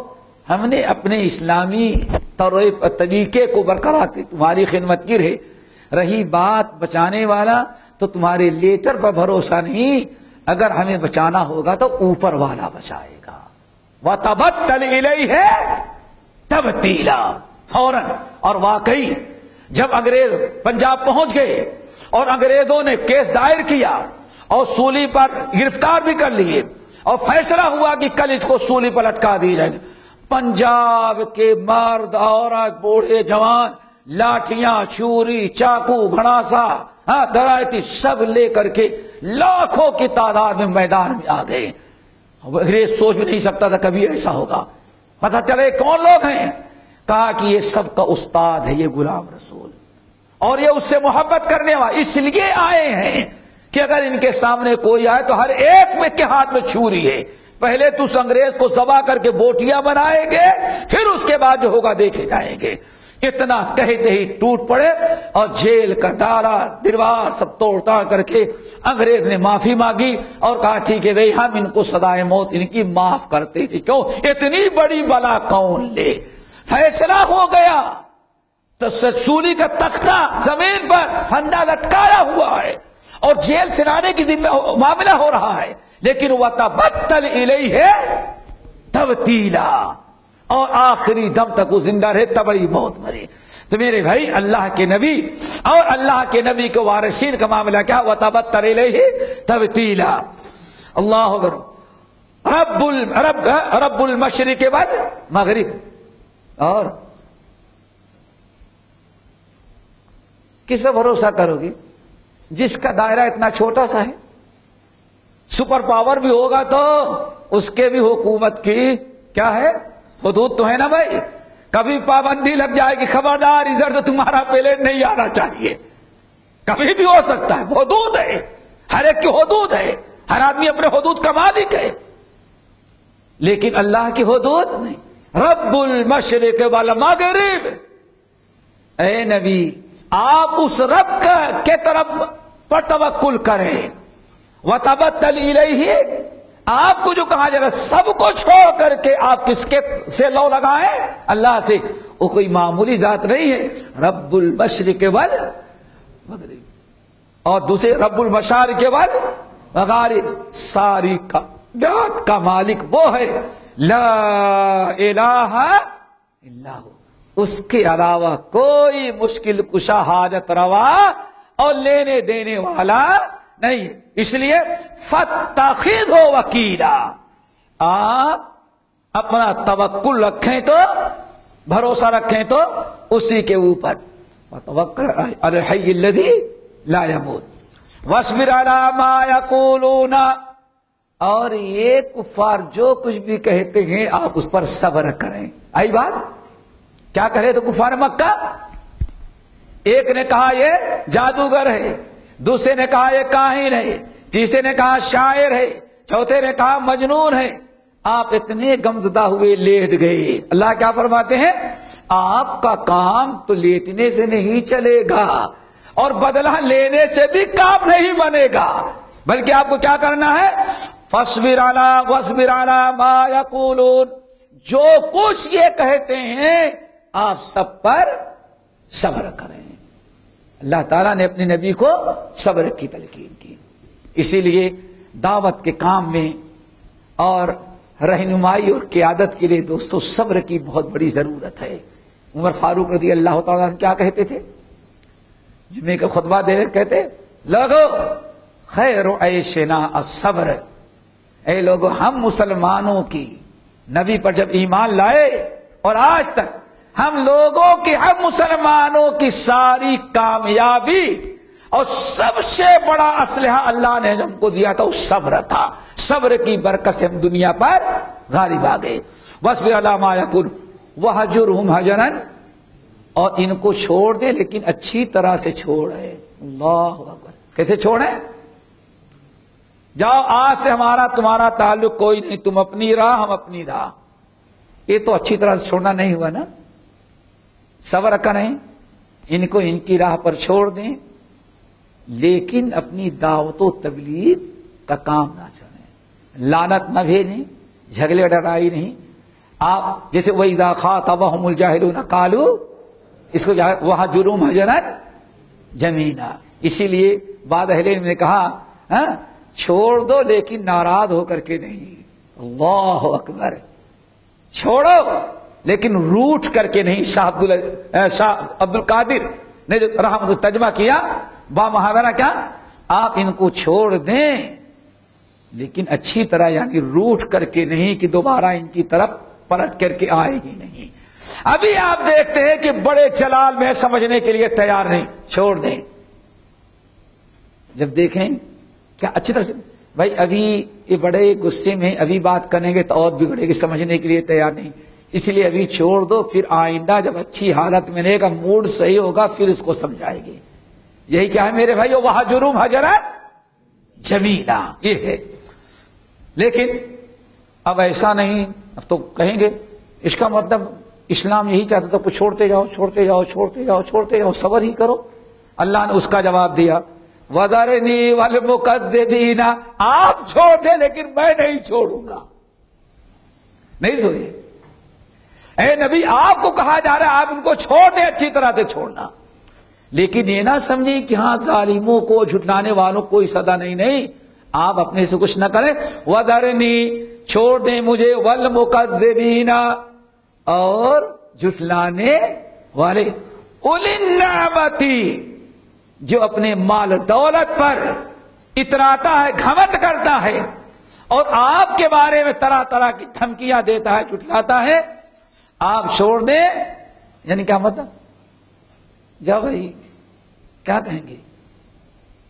ہم نے اپنے اسلامی طریقے کو برقرار کی، تمہاری خدمت کی رہی بات بچانے والا تو تمہارے لیٹر پر بھروسہ نہیں، اگر ہمیں بچانا ہوگا تو اوپر والا بچائے گا. وَتَبَتَّلْ إِلَيْهِ تَبْتِيلًا فوراً. اور واقعی جب انگریز پنجاب پہنچ گئے اور انگریزوں نے کیس دائر کیا اور سولی پر گرفتار بھی کر لیے اور فیصلہ ہوا کہ کل اس کو سولی پر لٹکا دی جائے گی، پنجاب کے مرد عورت بوڑھے جوان لاٹھیاں چھری چاقو گھڑاسا درائتی سب لے کر کے لاکھوں کی تعداد میں میدان میں آ گئے. انگریز سوچ بھی نہیں سکتا تھا کبھی ایسا ہوگا. پتہ چلے کون لوگ ہیں؟ کہا کہ یہ سب کا استاد ہے، یہ غلام رسول، اور یہ اس سے محبت کرنے والے اس لیے آئے ہیں کہ اگر ان کے سامنے کوئی آئے تو ہر ایک کے ہاتھ میں چھری ہے. پہلے تو اس انگریز کو ذبح کر کے بوٹیاں بنائیں گے، پھر اس کے بعد جو ہوگا دیکھے جائیں گے. اتنا کہتے ہی ٹوٹ پڑے اور جیل کا تالا دروازہ سب توڑ کر کے انگریز نے معافی مانگی اور کہا ٹھیک ہے بھائی ہم ان کو سزائے موت ان کی معاف کرتے ہیں. کیوں؟ اتنی بڑی بلا کون لے. فیصلہ ہو گیا تو سولی کا تختہ زمین پر پھندا لٹکایا ہوا ہے اور جیل سے لانے کی معاملہ ہو رہا ہے، لیکن وَتَبَتَّلْ إِلَيْهِ تَبْتِيلًا، اور آخری دم تک وہ زندہ رہے، تبعی موت مرے. تو میرے بھائی اللہ کے نبی اور اللہ کے نبی کے وارثین کا معاملہ کیا؟ وَتَبَتَّلْ إِلَيْهِ تَبْتِيلًا. اللہ اکبر. رب المشرق والمغرب. اور کس پہ بھروسہ کرو گی جس کا دائرہ اتنا چھوٹا سا ہے؟ سپر پاور بھی ہوگا تو اس کے بھی حکومت کی کیا ہے؟ حدود تو ہے نا بھائی. کبھی پابندی لگ جائے گی، خبردار ادھر تو تمہارا پلیٹ نہیں آنا چاہیے، کبھی بھی ہو سکتا ہے. حدود ہے، ہر ایک کی حدود ہے، ہر آدمی اپنے حدود کا مالک ہے، لیکن اللہ کی حدود نہیں. رب المشرق والمغرب. اے نبی آپ اس رب کے طرف پر توکل کریں. وَتَبَتَّلْ إِلَيْهِ، آپ کو جو کہا جا رہا سب کو چھوڑ کر کے آپ کس کے سے لو لگائیں؟ اللہ سے. وہ کوئی معمولی ذات نہیں ہے. رب المشرق والمغرب، اور دوسرے رب المشارق والمغارب. ساری کائنات کا مالک وہ ہے، لا الہ الا ہو، اس کے علاوہ کوئی مشکل کشا حاجت روا اور لینے دینے والا نہیں. اس لیے فاتخذہ وکیلا، آپ اپنا توکل رکھیں تو بھروسہ رکھیں تو اسی کے اوپر. وتوکل علی الحی الذی لا یموت واصبر علی ما یقولون. اور یہ کفار جو کچھ بھی کہتے ہیں آپ اس پر صبر کریں. آئی بات؟ کیا کہے تو کفار مکہ؟ ایک نے کہا یہ جادوگر ہے، دوسرے نے کہا یہ کاہن ہے، تیسرے نے کہا شاعر ہے، چوتھے نے کہا مجنون ہے. آپ اتنے غمزدہ ہوئے لیٹ گئے. اللہ کیا فرماتے ہیں؟ آپ کا کام تو لیٹنے سے نہیں چلے گا اور بدلہ لینے سے بھی کام نہیں بنے گا، بلکہ آپ کو کیا کرنا ہے؟ فاصبر علی واصبر علی ما یقولون. جو کچھ یہ کہتے ہیں آپ سب پر صبر کریں. اللہ تعالیٰ نے اپنے نبی کو صبر کی تلقین کی. اسی لیے دعوت کے کام میں اور رہنمائی اور قیادت کے لیے دوستو صبر کی بہت بڑی ضرورت ہے. عمر فاروق رضی اللہ تعالیٰ عنہ کیا کہتے تھے؟ جمعے کا خطبہ دے رہے کہتے لوگو خیر عیشنا الصبر. اے لوگو، ہم مسلمانوں کی نبی پر جب ایمان لائے اور آج تک ہم لوگوں کی، ہم مسلمانوں کی ساری کامیابی اور سب سے بڑا اسلحہ اللہ نے ہم کو دیا تھا وہ صبر تھا. صبر کی برکت سے ہم دنیا پر غالب آ گئے. وَاصْبِرْ عَلَىٰ مَا يَقُولُونَ وَاهْجُرْهُمْ هَجْرًا، اور ان کو چھوڑ دے لیکن اچھی طرح سے چھوڑے. اللہ اکبر. کیسے چھوڑے؟ جاؤ آج سے ہمارا تمہارا تعلق کوئی نہیں، تم اپنی راہ ہم اپنی راہ. یہ تو اچھی طرح سے چھوڑنا نہیں ہوا نا. صبر کریں، ان کو ان کی راہ پر چھوڑ دیں، لیکن اپنی دعوت و تبلیغ کا کام نہ چھوڑیں، لعنت نہ بھیجیں، جھگڑے لڑائی نہیں. آپ جیسے وَإِذَا خَاطَبَهُمُ الْجَاهِلُونَ قَالُوا، اس کو وَاهْجُرْهُمْ هَجْرًا جَمِيلًا. اسی لیے بعض اہل علم نے کہا چھوڑ دو لیکن ناراض ہو کر کے نہیں. اللہ اکبر. چھوڑو لیکن روٹ کر کے نہیں. شاہ عبد القادر نے رحمۃ ترجمہ کیا با محاورہ کیا، آپ ان کو چھوڑ دیں لیکن اچھی طرح، یعنی روٹ کر کے نہیں کہ دوبارہ ان کی طرف پلٹ کر کے آئے گی نہیں. ابھی آپ دیکھتے ہیں کہ بڑے جلال میں سمجھنے کے لیے تیار نہیں. چھوڑ دیں. جب دیکھیں کیا اچھی طرح سے، بھائی ابھی یہ بڑے غصے میں ابھی بات کریں گے تو اور بگڑے گی، سمجھنے کے لیے تیار نہیں. اس لیے ابھی چھوڑ دو، پھر آئندہ جب اچھی حالت میں رہے گا، موڈ صحیح ہوگا، پھر اس کو سمجھائے گی. یہی کیا ہے میرے بھائی، وَاهْجُرْهُمْ هَجْرًا جَمِيلًا، یہ ہے. لیکن اب ایسا نہیں. اب تو کہیں گے اس کا مطلب اسلام یہی چاہتا تھا کہ چھوڑتے جاؤ چھوڑتے جاؤ چھوڑتے جاؤ چھوڑتے جاؤ، صبر ہی کرو. اللہ نے اس کا جواب دیا وَذَرْنِي وَالْمُكَذِّبِينَ، آپ چھوڑ دیں لیکن میں نہیں چھوڑوں گا. نہیں سوئے اے نبی، آپ کو کہا جا رہا ہے آپ ان کو چھوڑ دیں، اچھی طرح سے چھوڑنا، لیکن یہ نہ سمجھیں کہ ہاں ظالموں کو جھٹلانے والوں کوئی سزا نہیں. نہیں، آپ اپنے سے کچھ نہ کریں. وَذَرْنِي، چھوڑ دیں مجھے، وَالْمُكَذِّبِينَ، اور جھٹلانے والے، اُولِي النَّعْمَةِ، جو اپنے مال دولت پر اتراتا ہے، گھمنڈ کرتا ہے اور آپ کے بارے میں طرح طرح کی دھمکیاں دیتا ہے، جھٹلاتا ہے. آپ چھوڑ دیں، یعنی کیا مطلب؟ جاؤ بھائی، کیا کہیں گے؟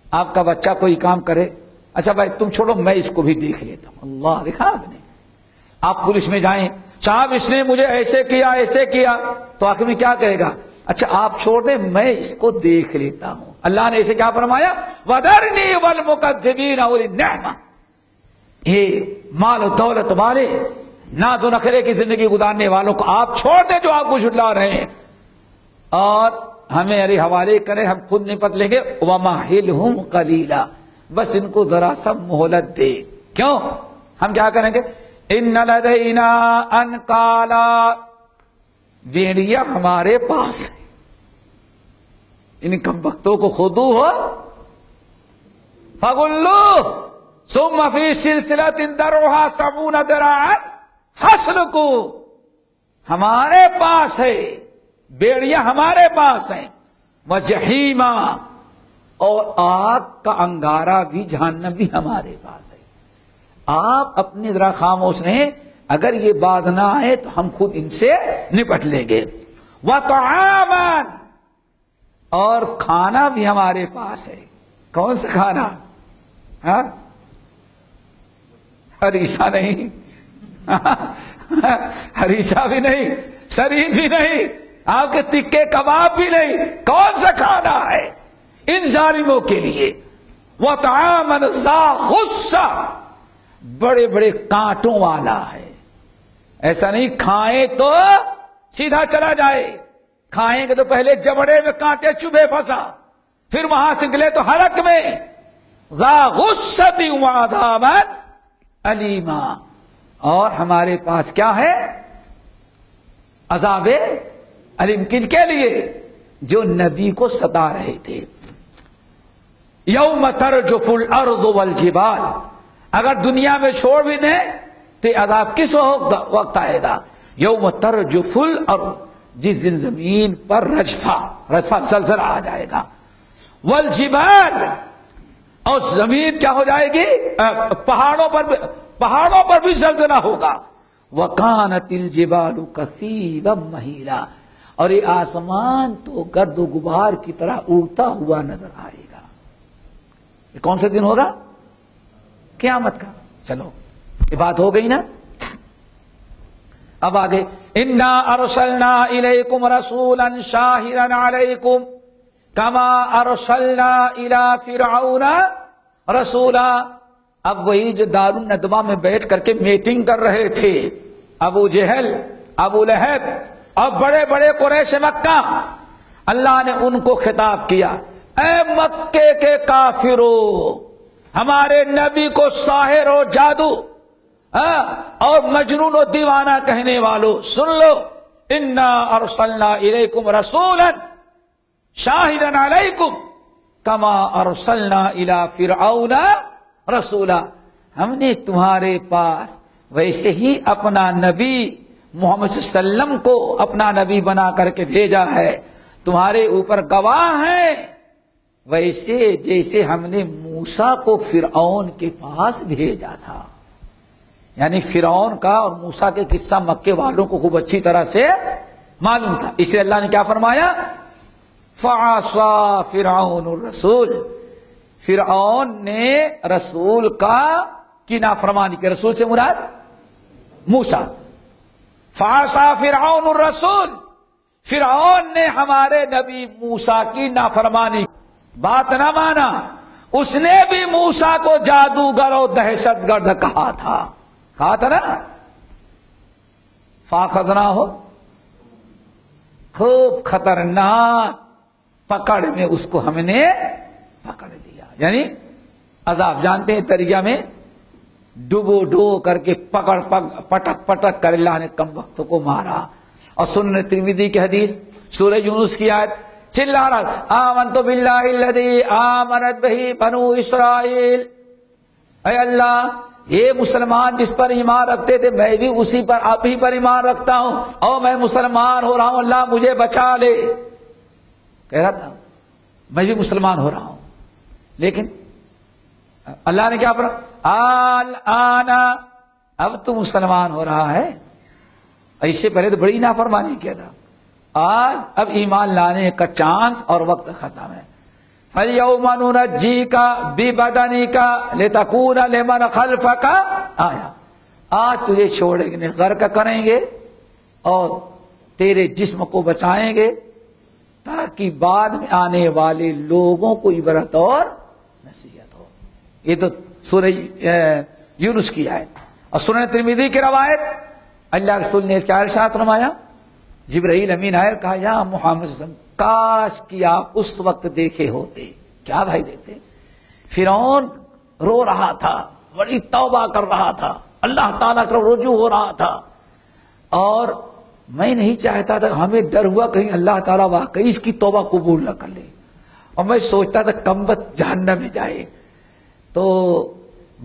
آپ کا بچہ کوئی کام کرے، اچھا بھائی تم چھوڑو میں اس کو بھی دیکھ لیتا ہوں. اللہ، دیکھا آپ نے؟ آپ پولیس میں جائیں، صاحب اس نے مجھے ایسے کیا ایسے کیا، تو آخر میں کیا کہے گا؟ اچھا آپ چھوڑ دیں، میں اس کو دیکھ لیتا ہوں. اللہ نے اسے کیا فرمایا؟ وَذَرْنِي وَالْمُكَذِّبِينَ أُولِي النِّعْمَةِ. یہ مال و دولت والے، ناز و نخرے کی زندگی گزارنے والوں کو آپ چھوڑ دیں جو آپ کو جھٹلا رہے ہیں، اور ہمیں ارے حوالے کریں، ہم خود نپٹ لیں گے. وَمَهِّلْهُمْ قَلِيلًا، بس ان کو ذرا سا مہلت دے. کیوں؟ ہم کیا کریں گے؟ اِنَّ لَدَيْنَا أَنْكَالًا، بیڑیاں ہمارے پاس ہیں. ان کم بختوں کو خودو ہو فَغُلُّوهُ ثُمَّ فِي سِلْسِلَةٍ ذَرْعُهَا 70 ذِرَاعًا فَاسْلُكُوهُ. ہمارے پاس ہے بیڑیاں، ہمارے پاس ہیں. وَجَحِيمًا، اور آگ کا انگارہ بھی، جہنم بھی ہمارے پاس ہے. آپ اپنی ذرا خاموش رہیں، اگر یہ بات نہ آئے تو ہم خود ان سے نپٹ لیں گے. وَطَعَامًا، اور کھانا بھی ہمارے پاس ہے. کون سا کھانا؟ ہاں، ہریسا نہیں، ہریسا بھی نہیں، شرید بھی نہیں، آپ کے تکے کباب بھی نہیں. کون سا کھانا ہے ان ظالموں کے لیے؟ وَطَعَامًا ذَا غُصَّةٍ، بڑے بڑے کانٹوں والا ہے. ایسا نہیں کھائیں تو سیدھا چلا جائے، کھائیں گے تو پہلے جبڑے میں کانٹے چبھے پھنسا، پھر وہاں سے نکلے تو حلق میں. ذَا غُصَّةٍ وَعَذَابًا أَلِيمًا، اور ہمارے پاس کیا ہے؟ عذاب علیم. کن کے لیے؟ جو نبی کو ستا رہے تھے. یوم ترجف الارض والجبال، اگر دنیا میں چھوڑ بھی دیں تو عذاب کس وقت آئے گا؟ یوم ترجف الارض، جس دن زمین پر رجفہ زلزلہ آ جائے گا. والجبال، اور زمین کیا ہو جائے گی؟ پہاڑوں پر پہاڑوں پر بھی زلزلہ ہوگا. وَكَانَتِ الْجِبَالُ كَثِيبًا مَهِيلًا، اور یہ آسمان تو گرد و غبار کی طرح اڑتا ہوا نظر آئے گا. یہ کون سے دن ہوگا؟ قیامت کا. چلو یہ بات ہو گئی نا. اب آگے اِنَّا أَرْسَلْنَا إِلَيْكُمْ رَسُولًا شَاهِدًا عَلَيْكُمْ كَمَا أَرْسَلْنَا إِلَى فِرْعَوْنَ رَسُولًا. اب وہی جو دارالندوہ میں بیٹھ کر کے میٹنگ کر رہے تھے ابو جہل، ابو لہب اور بڑے بڑے قریش مکہ، اللہ نے ان کو خطاب کیا، اے مکے کے کافرو، ہمارے نبی کو ساحر و جادو اور مجنون و دیوانہ کہنے والوں، سن لو، انا ارسلنا الیکم رسولا شاہدا علیکم کما ارسلنا الی فرعون رسولا. ہم نے تمہارے پاس ویسے ہی اپنا نبی محمد صلی اللہ علیہ وسلم کو اپنا نبی بنا کر کے بھیجا ہے، تمہارے اوپر گواہ ہیں، ویسے جیسے ہم نے موسیٰ کو فرعون کے پاس بھیجا تھا. یعنی فرعون کا اور موسیٰ کے قصہ مکے والوں کو خوب اچھی طرح سے معلوم تھا. اس لیے اللہ نے کیا فرمایا؟ فعصى فرعون الرسول، فرعون نے رسول کی نافرمانی کی. رسول سے مراد موسیٰ. فعصى فرعون الرسول، فرعون نے ہمارے نبی موسیٰ کی نافرمانی، بات نہ مانا. اس نے بھی موسیٰ کو جادوگر اور دہشت گرد کہا تھا نا. فاخذناہ، خوب خطرناک پکڑ میں اس کو ہم نے پکڑ لیا. یعنی عذاب جانتے ہیں، دریا میں ڈبو ڈو کر کے پٹک پٹک کر اللہ نے کم وقت کو مارا. اور سنن ترمذی کی حدیث، سورہ یونس کی آیت، چلا رہا آمنت باللہ الذی آمنت بہ بنو اسرائیل، اے اللہ یہ مسلمان جس پر ایمان رکھتے تھے میں بھی اسی پر آپ ہی پر ایمان رکھتا ہوں، اور میں مسلمان ہو رہا ہوں، اللہ مجھے بچا لے. کہہ رہا تھا میں بھی مسلمان ہو رہا ہوں، لیکن اللہ نے کیا فرمایا؟ الآن، اب تو مسلمان ہو رہا ہے، ایسے پہلے تو بڑی نافرمانی کیا تھا، آج اب ایمان لانے کا چانس اور وقت ختم ہے. فَالْيَوْمَ نُنَجِّيكَ بِبَدَنِكَ لِتَكُونَ لِمَنْ خَلْفَكَ آیا، آج تجھے چھوڑیں گے، غرق کریں گے اور تیرے جسم کو بچائیں گے تاکہ بعد میں آنے والے لوگوں کو عبرت اور نصیحت ہو. یہ تو سورہ یونس کی آیت. اور سنن ترمذی کی روایت، اللہ رسول نے کیا ارشاد فرمایا؟ جبرائیل امین آئے، کہا یا محمد صلی اللہ علیہ وسلم کاش کہ آپ اس وقت دیکھے ہوتے. کیا بھائی دیکھتے؟ فرعون رو رہا تھا، بڑی توبہ کر رہا تھا، اللہ تعالیٰ کا رجوع ہو رہا تھا، اور میں نہیں چاہتا تھا، ہمیں ڈر ہوا کہیں اللہ تعالیٰ واقعی اس کی توبہ قبول نہ کر لے، اور میں سوچتا تھا کمبخت جہنم میں جائے. تو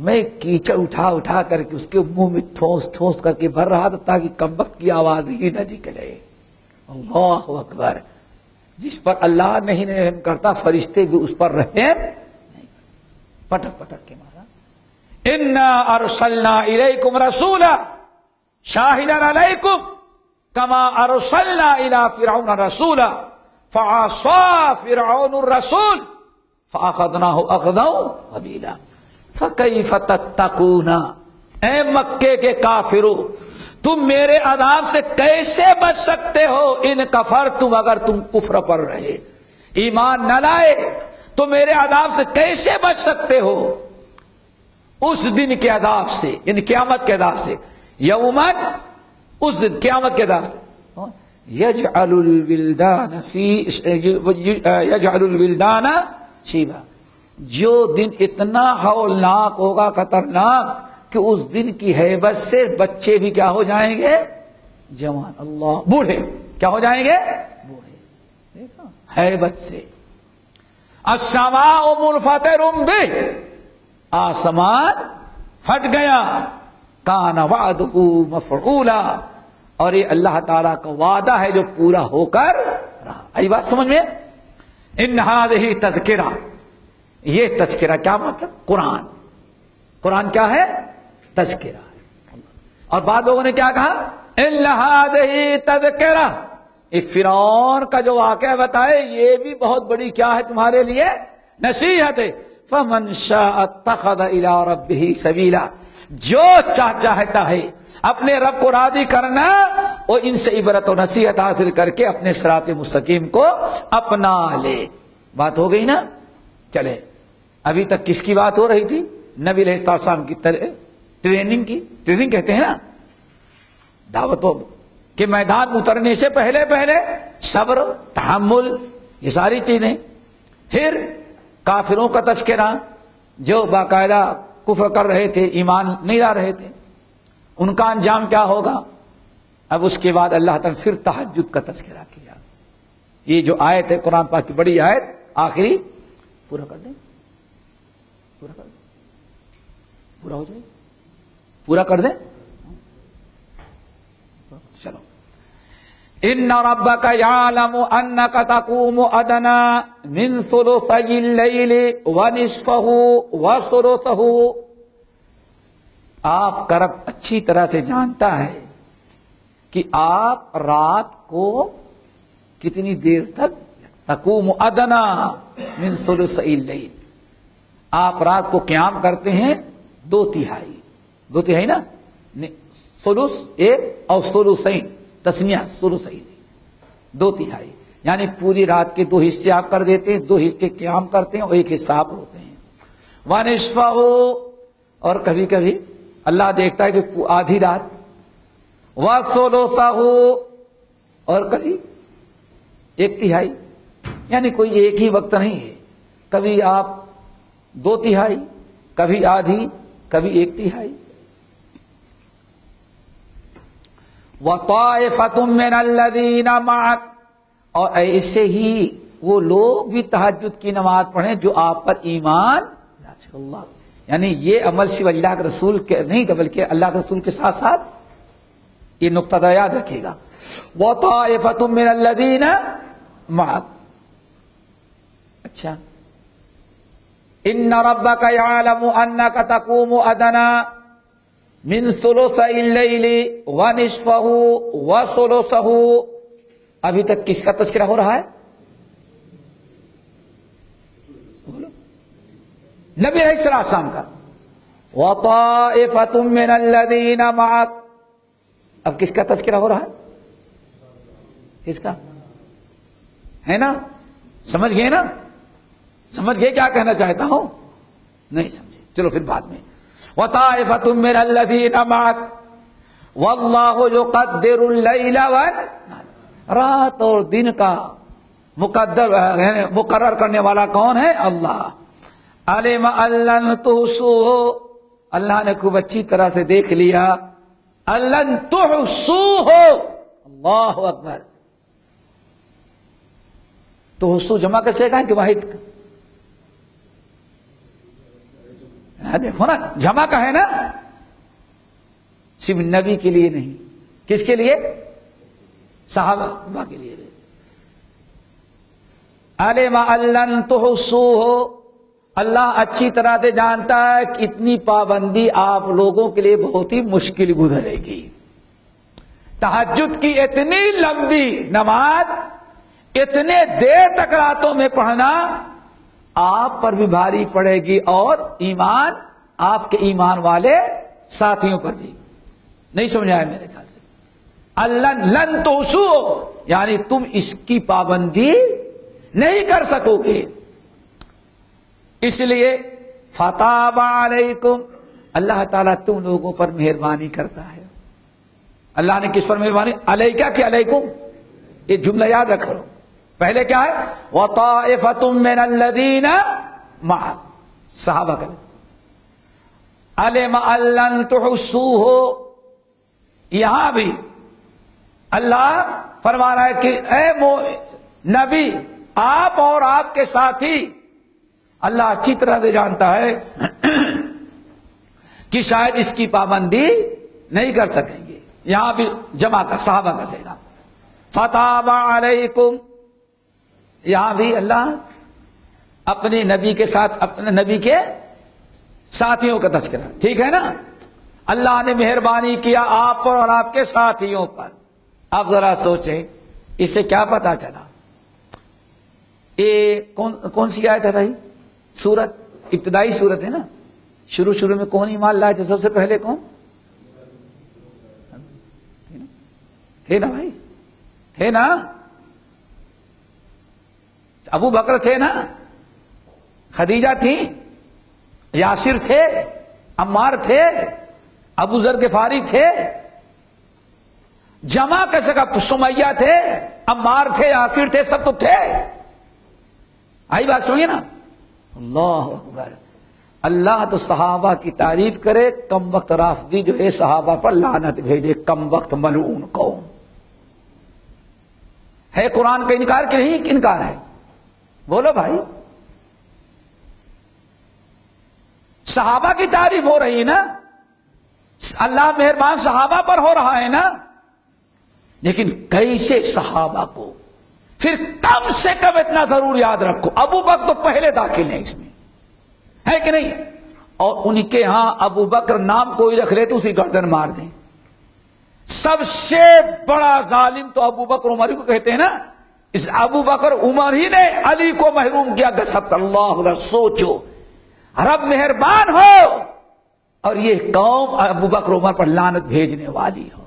میں کیچڑ اٹھا کر کے اس کے منہ میں ٹھوس کر کے بھر رہا تھا تاکہ کمبخت کی آواز ہی نہ نکلے. اللہ اکبر. جس پر اللہ نہیں رحم کرتا فرشتے بھی اس پر رحم نہیں، پٹک پٹک کے مارا. انا ارسلنا الیکم رسولا شاہدا علیکم کما ارسلنا الی فرعون رسولا فعصى فرعون الرسول فاخذناه اخذا وبیلا. فکیف تتقون، اے مکے کے کافرو تم میرے عذاب سے کیسے بچ سکتے ہو؟ ان کفرتم، اگر تم کفر پر رہے، ایمان نہ لائے تو میرے عذاب سے کیسے بچ سکتے ہو؟ اس دن کے عذاب سے، یعنی قیامت کے عذاب سے. یومن، اس دن قیامت کے عذاب سے. یجعل الولدان شیبا، جو دن اتنا ہولناک ہوگا، خطرناک، کہ اس دن کی ہیبت سے بچے بھی کیا ہو جائیں گے؟ جوان. اللہ، بوڑھے کیا ہو جائیں گے؟ بوڑھے. دیکھا ہیبت سے. السماء منفطر به، آسمان پھٹ گیا. کان وعدہ مفعولا، اور یہ اللہ تعالیٰ کا وعدہ ہے جو پورا ہو کر رہا. آئی بات سمجھ میں؟ ان ہذہ تذکرہ، یہ تذکرہ کیا مطلب؟ قرآن. قرآن کیا ہے؟ تذکرہ ہے۔ اور بعض لوگوں نے کیا کہا، ان هذه تذکرہ، فرعون کا جو واقعہ بتائے یہ بھی بہت بڑی کیا ہے تمہارے لیے، نصیحت ہے۔ فمن شاء اتخذ الى ربه سبیلا، جو چاہتا ہے اپنے رب کو راضی کرنا، وہ ان سے عبرت و نصیحت حاصل کر کے اپنے صراط مستقیم کو اپنا لے۔ بات ہو گئی نا؟ چلے، ابھی تک کس کی بات ہو رہی تھی؟ نبی علیہ السلام کی ٹریننگ کہتے ہیں نا، دعوت کے میدان اترنے سے پہلے صبر، تحمل، یہ ساری چیزیں۔ پھر کافروں کا تذکرہ جو باقاعدہ کفر کر رہے تھے، ایمان نہیں لا رہے تھے، ان کا انجام کیا ہوگا۔ اب اس کے بعد اللہ تعالیٰ پھر تہجد کا تذکرہ کیا۔ یہ جو آیت ہے قرآن پاک کی بڑی آیت، آخری پورا کر دیں، پورا ہو جائے، پورا کر دیں، چلو۔ ان ربک یعلم انک تقوم ادنی من ثلثی اللیل ونصفہ وثلثہ، آپ کا رب اچھی طرح سے جانتا ہے کہ آپ رات کو کتنی دیر تک، تقوم ادنی من ثلثی اللیل، آپ رات کو قیام کرتے ہیں 2/3 نا، ثلث ایک اور ثلثین تسنیہ، ثلثین 2/3، یعنی پوری رات کے 2 حصے آپ کر دیتے ہیں، 2 حصے قیام کرتے ہیں اور 1 حصہ آپ ہوتے ہیں۔ ونصفہ، اور کبھی کبھی اللہ دیکھتا ہے کہ آدھی رات، وثلثہ، اور کبھی 1/3، یعنی کوئی ایک ہی وقت نہیں ہے، کبھی آپ 2/3، کبھی آدھی، کبھی 1/3۔ وَطَائِفَةٌ مِّنَ الَّذِينَ مَعَكَ، اور ایسے ہی وہ لوگ بھی تہجد کی نماز پڑھیں جو آپ پر ایمان، اللہ، یعنی یہ عمل صرف اللہ کے رسول کے نہیں بلکہ اللہ کے رسول کے ساتھ ساتھ، یہ نقطہ یاد رکھے گا۔ وَطَائِفَةٌ مِّنَ الَّذِينَ مَعَكَ، اچھا، ان ربک یعلم انک تقوم ادنی من ثلثی اللیل ونصفہ وثلثہ، ابھی تک کس کا تذکرہ ہو رہا ہے؟ نبی علیہ السلام کا۔ وطائفۃ من الذین معک، اب کس کا تذکرہ ہو رہا ہے؟ کس کا ہے نا؟ سمجھ گئے نا؟ سمجھ گئے کیا کہنا چاہتا ہوں؟ نہیں سمجھے، چلو پھر بعد میں۔ وطائفۃ من الذین معک واللہ یقدر اللیل والنہار، رات اور دن کا مقرر کرنے والا کون ہے؟ اللہ۔ علم ان لن تحصوہ، اللہ نے خوب اچھی طرح سے دیکھ لیا، لن تحصوہ، اللہ اکبر۔ تحصو جمع کیسے کہا کہ واحد کا؟ دیکھو نا، جمع کا ہے نا، صرف نبی کے لیے نہیں، کس کے لیے؟ صحابہ کے لیے۔ علم ان لن تحصوہ، اللہ اچھی طرح سے جانتا ہے کہ اتنی پابندی آپ لوگوں کے لیے بہت ہی مشکل گزرے گی۔ تہجد کی اتنی لمبی نماز، اتنے دیر تک راتوں میں پڑھنا آپ پر بھی بھاری پڑے گی، اور ایمان آپ کے ایمان والے ساتھیوں پر بھی۔ نہیں سمجھا ہے میرے خیال سے؟ لن تحصو، یعنی تم اس کی پابندی نہیں کر سکو گے، اس لیے فتاب علیکم، اللہ تعالیٰ تم لوگوں پر مہربانی کرتا ہے۔ اللہ نے کس پر مہربانی؟ علیکہ کہ علیکم؟ یہ جملہ یاد رکھ لو، پہلے کیا ہے؟ وَطَائِفَةٌ مِّنَ الَّذِينَ مَعَكَ، صحابہ کا۔ عَلِمَ أَن لَّن تُحْصُوهُ، یہاں بھی اللہ فرما رہا ہے کہ اے نبی، آپ اور آپ کے ساتھی، اللہ اچھی طرح سے جانتا ہے کہ شاید اس کی پابندی نہیں کر سکیں گے۔ یہاں بھی جمع کا، صحابہ کا سیگا۔ فتاب علیکم، یہاں بھی اللہ اپنے نبی کے ساتھ، اپنے نبی کے ساتھیوں کا تذکرہ، ٹھیک ہے نا؟ اللہ نے مہربانی کیا آپ پر اور آپ کے ساتھیوں پر. اب ذرا سوچیں اس سے کیا پتا چلا؟ یہ کون سی آیت ہے بھائی؟ سورت ابتدائی سورت ہے نا. شروع میں کون ایمان لائے تھے سب سے پہلے؟ کون تھے نا بھائی؟ تھے نا؟ ابو بکر تھے نا، خدیجہ تھی، یاسر تھے، عمار تھے، ابو ذر غفاری تھے. جمع کیسے کا؟ سمیہ تھے، عمار تھے، یاسر تھے، سب تو تھے. آئی بات سمجھے نا؟ اللہ اکبر. اللہ تو صحابہ کی تعریف کرے، کم وقت رافضی جو ہے صحابہ پر لعنت بھیجے. کم وقت ملعون قوم. ہے قرآن کا انکار کہ نہیں انکار ہے؟ بولو بھائی. صحابہ کی تعریف ہو رہی ہے نا، اللہ مہربان صحابہ پر ہو رہا ہے نا. لیکن کیسے صحابہ کو؟ پھر کم سے کم اتنا ضرور یاد رکھو، ابو بکر تو پہلے داخل ہیں اس میں، ہے کہ نہیں؟ اور ان کے ہاں ابو بکر نام کوئی رکھ لے تو اسی گردن مار دیں. سب سے بڑا ظالم تو ابو بکر عمر کو کہتے ہیں نا. اس ابو بکر عمر ہی نے علی کو محروم کیا. گسبت اللہ. سوچو رب مہربان ہو اور یہ قوم ابو بکر عمر پر لعنت بھیجنے والی ہو.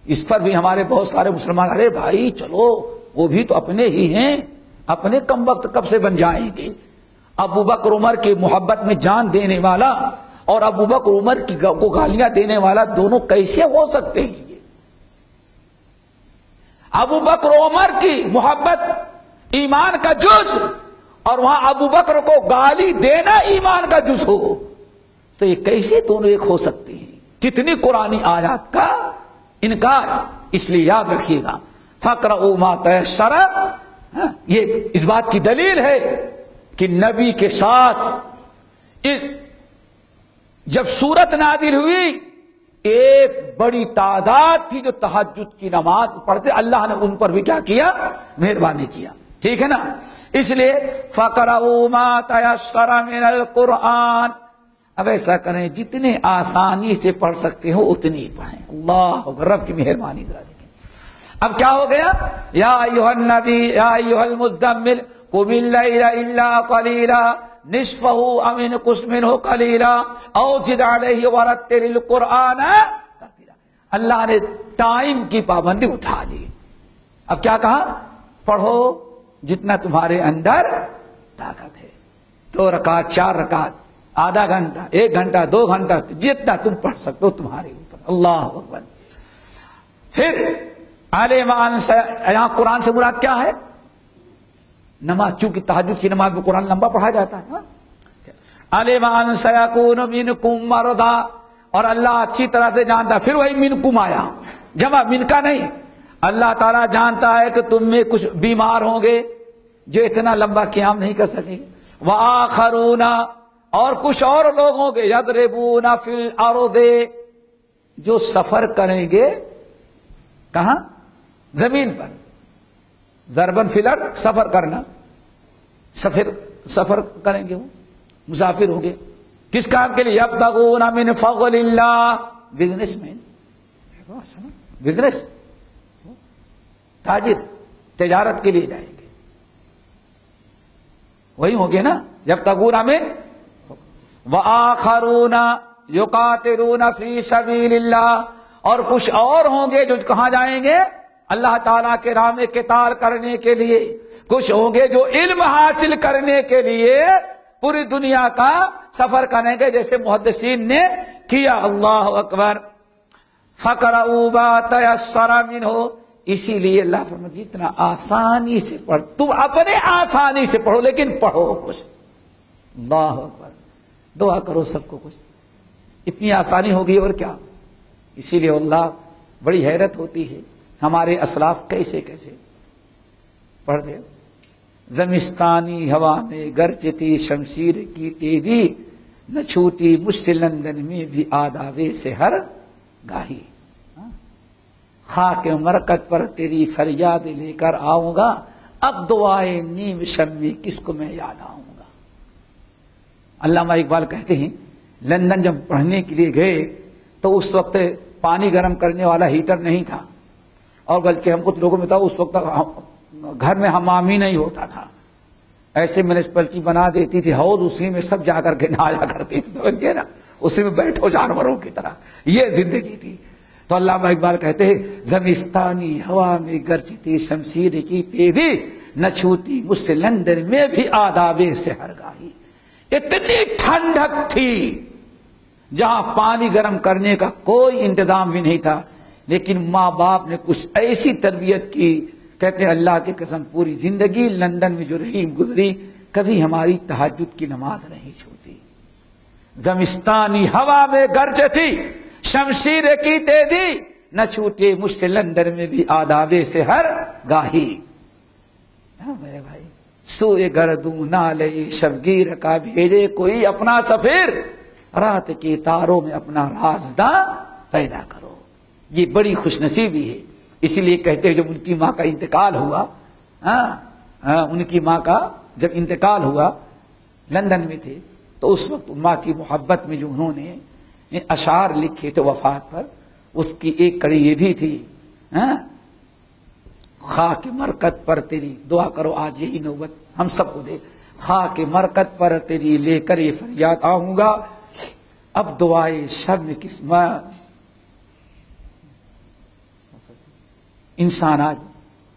اس پر بھی ہمارے بہت سارے مسلمان ارے بھائی چلو وہ بھی تو اپنے ہی ہیں، اپنے کم وقت کب سے بن جائیں گے؟ ابو بکر عمر کی محبت میں جان دینے والا اور ابو بکر عمر کو گالیاں دینے والا دونوں کیسے ہو سکتے ہیں؟ یہ ابو بکر عمر کی محبت ایمان کا جز اور وہاں ابو بکر کو گالی دینا ایمان کا جز ہو تو یہ کیسے دونوں ایک ہو سکتے ہیں؟ کتنی قرآنی آیات کا انکار. اس لیے یاد رکھیے گا فَاقْرَؤُوا مَا تَيَسَّرَ. یہ اس بات کی دلیل ہے کہ نبی کے ساتھ جب سورت نازل ہوئی ایک بڑی تعداد تھی جو تہجد کی نماز پڑھتے، اللہ نے ان پر بھی کیا کیا؟ مہربانی کیا. ٹھیک ہے نا؟ اس لیے فَاقْرَؤُوا مَا تَيَسَّرَ مِنَ الْقُرْآنِ. اب ایسا کریں جتنے آسانی سے پڑھ سکتے ہو اتنی پڑھیں. اللہ رب کی مہربانی ذرا دیکھیں. اب کیا ہو گیا؟ یا ایھا النبی یا ایھا المزمل قم اللیل الا قلیلا نصفہ او انقص منہ قلیلا او زد علیہ ورتل القرآن ترتیلا. اللہ نے ٹائم کی پابندی اٹھا لی. اب کیا کہا؟ پڑھو جتنا تمہارے اندر طاقت ہے. 2 رکعت 4 رکعت، آدھا گھنٹہ، 1 گھنٹہ، 2 گھنٹہ، جتنا تم پڑھ سکتے ہو تمہارے اوپر. اللہ اکبر. پھر یہاں قرآن سے مراد کیا ہے؟ نماز. چونکہ تہجد کی نماز میں قرآن لمبا پڑھا جاتا ہے. علم ان سیکون منکم مرضی. اور اللہ اچھی طرح سے جانتا. پھر وہی منکم آیا، جمع من کا نہیں. اللہ تعالیٰ جانتا ہے کہ تم میں کچھ بیمار ہوں گے جو اتنا لمبا قیام نہیں کر سکیں گے. وآخرون، اور کچھ اور لوگ ہوں گے یضربون فی الارض، جو سفر کریں گے. کہاں؟ زمین پر. ضربن فی الارض سفر کرنا، سفر کریں گے، وہ مسافر ہوں گے. کس کام کے لیے؟ یبتغون من فضل اللہ. بزنس مین، بزنس، تاجر، تجارت کے لیے جائیں گے. وہی ہوں گے نا یبتغون من. وآخرون یقاتلون فی سبیل اللہ. اور کچھ اور ہوں گے جو کہاں جائیں گے؟ اللہ تعالیٰ کے راہ میں قتال کرنے کے لیے. کچھ ہوں گے جو علم حاصل کرنے کے لیے پوری دنیا کا سفر کریں گے جیسے محدثین نے کیا. اللہ اکبر. فَاقْرَؤُوا مَا تَيَسَّرَ مِنْهُ. اسی لیے اللہ فرماتا جتنا آسانی سے پڑھ، تم اپنے آسانی سے پڑھو لیکن پڑھو کچھ. اللہ اکبر. دعا کرو سب کو کچھ. اتنی آسانی ہوگی اور کیا. اسی لیے اللہ بڑی حیرت ہوتی ہے ہمارے اسلاف کیسے کیسے پڑھ دے. زمستانی ہوا میں گرجتی شمشیر کی تیزی، نہ چھوٹی مجھ سے لندن میں بھی آدابے سے ہر گاہی. خاک مرکت پر تیری فریاد لے کر آؤں گا، اب دعائے نیم شب میں کس کو میں یاد آؤں گا. علامہ اقبال کہتے ہیں لندن جب پڑھنے کے لیے گئے تو اس وقت پانی گرم کرنے والا ہیٹر نہیں تھا، اور بلکہ ہم کچھ لوگوں میں تھا اس وقت گھر میں حمام ہی نہیں ہوتا تھا، ایسے میونسپلٹی بنا دیتی تھی حوض، اسی میں سب جا کر کے نہایا کرتی تھی، سمجھئے نا، اسی میں بیٹھو جانوروں کی طرح، یہ زندگی تھی۔ تو علامہ اقبال کہتے ہیں زمستانی ہوا میں گرجتی شمشیر کی پیدی، نہ چھوٹی مجھ سے لندن میں بھی آداب سحرگاہی۔ اتنی ٹھنڈک تھی جہاں پانی گرم کرنے کا کوئی انتظام بھی نہیں تھا، لیکن ماں باپ نے کچھ ایسی تربیت کی، کہتے ہیں اللہ کی قسم پوری زندگی لندن میں جو رہی گزری، کبھی ہماری تہجد کی نماز نہیں چھوٹی۔ زمستانی ہوا میں گرجتی شمشیر کی تیزی، نہ چھوٹے مجھ سے لندن میں بھی آداب سحر گاہی۔ میرے بھائی سوئے گردوں نالے شبگیر کا بھیجے کوئی اپنا سفیر، رات کے تاروں میں اپنا رازداں پیدا کرو۔ یہ بڑی خوش نصیبی ہے، اسی لیے کہتے ہیں جب ان کی ماں کا انتقال ہوا، ان کی ماں کا جب انتقال ہوا، لندن میں تھے، تو اس وقت ماں کی محبت میں جو انہوں نے اشعار لکھے تھے وفات پر، اس کی ایک کڑی یہ بھی تھی، خاک مرکت پر تیری، دعا کرو آج یہی نوبت ہم سب کو دے، خاک مرکت پر تیری لے کر یہ فریاد آؤں گا، اب دعائے شب میں قسمت۔ انسان آج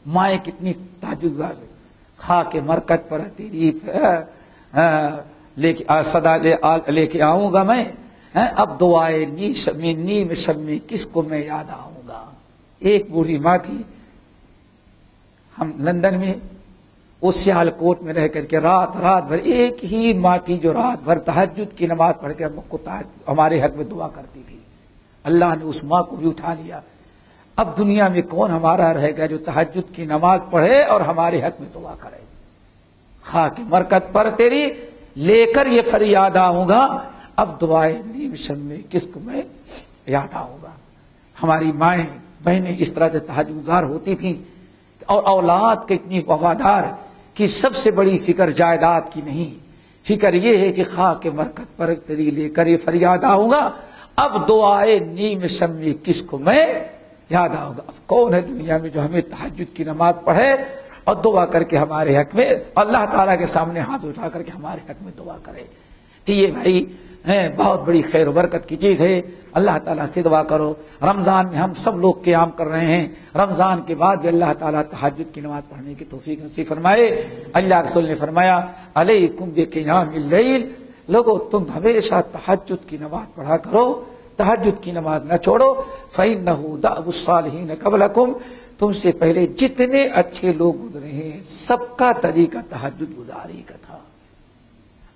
مائیں کتنی تعجب ہے، خاک مرکت پر تیری صدا لے کے آؤں گا میں، اب دعائے نیم شب میں کس کو میں یاد آؤں گا۔ ایک بوڑھی ماں تھی، ہم لندن میں وہ سیال کوٹ میں رہ کر کے رات بھر ایک ہی ماں تھی جو رات بھر تہجد کی نماز پڑھ کے ہمارے حق میں دعا کرتی تھی۔ اللہ نے اس ماں کو بھی اٹھا لیا۔ اب دنیا میں کون ہمارا رہے گا جو تہجد کی نماز پڑھے اور ہمارے حق میں دعا کرے۔ خاک مرکت پر تیری لے کر یہ فریاد آؤں گا، اب دعائے نیم شب میں کس کو میں یاد آؤں گا۔ ہماری مائیں بہنیں اس طرح سے تہجد گزار ہوتی تھیں، اور اولاد کے اتنی وفادار کہ سب سے بڑی فکر جائیداد کی نہیں، فکر یہ ہے کہ خاک مرکت پر تیری لے کر یہ فریاد آؤں گا، اب دعائے نیم شب میں کس کو میں یاد آؤں گا۔ اب کون ہے دنیا میں جو ہمیں تہجد کی نماز پڑھے اور دعا کر کے ہمارے حق میں اللہ تعالیٰ کے سامنے ہاتھ اٹھا کر کے ہمارے حق میں دعا کرے۔ تو یہ بھائی بہت بڑی خیر و برکت کی چیز ہے۔ اللہ تعالیٰ سے دعا کرو۔ رمضان میں ہم سب لوگ قیام کر رہے ہیں، رمضان کے بعد بھی اللہ تعالیٰ تہجد کی نماز پڑھنے کی توفیق نصیب فرمائے۔ اللہ کے رسول نے فرمایا علیکم بقیام اللیل، لوگو تم ہمیشہ تہجد کی نماز پڑھا کرو، تہجد کی نماز نہ چھوڑو۔ فإنہ دأب الصالحین قبلکم، تم سے پہلے جتنے اچھے لوگ گزرے ہیں سب کا طریقہ تہجد گزاری کا تھا۔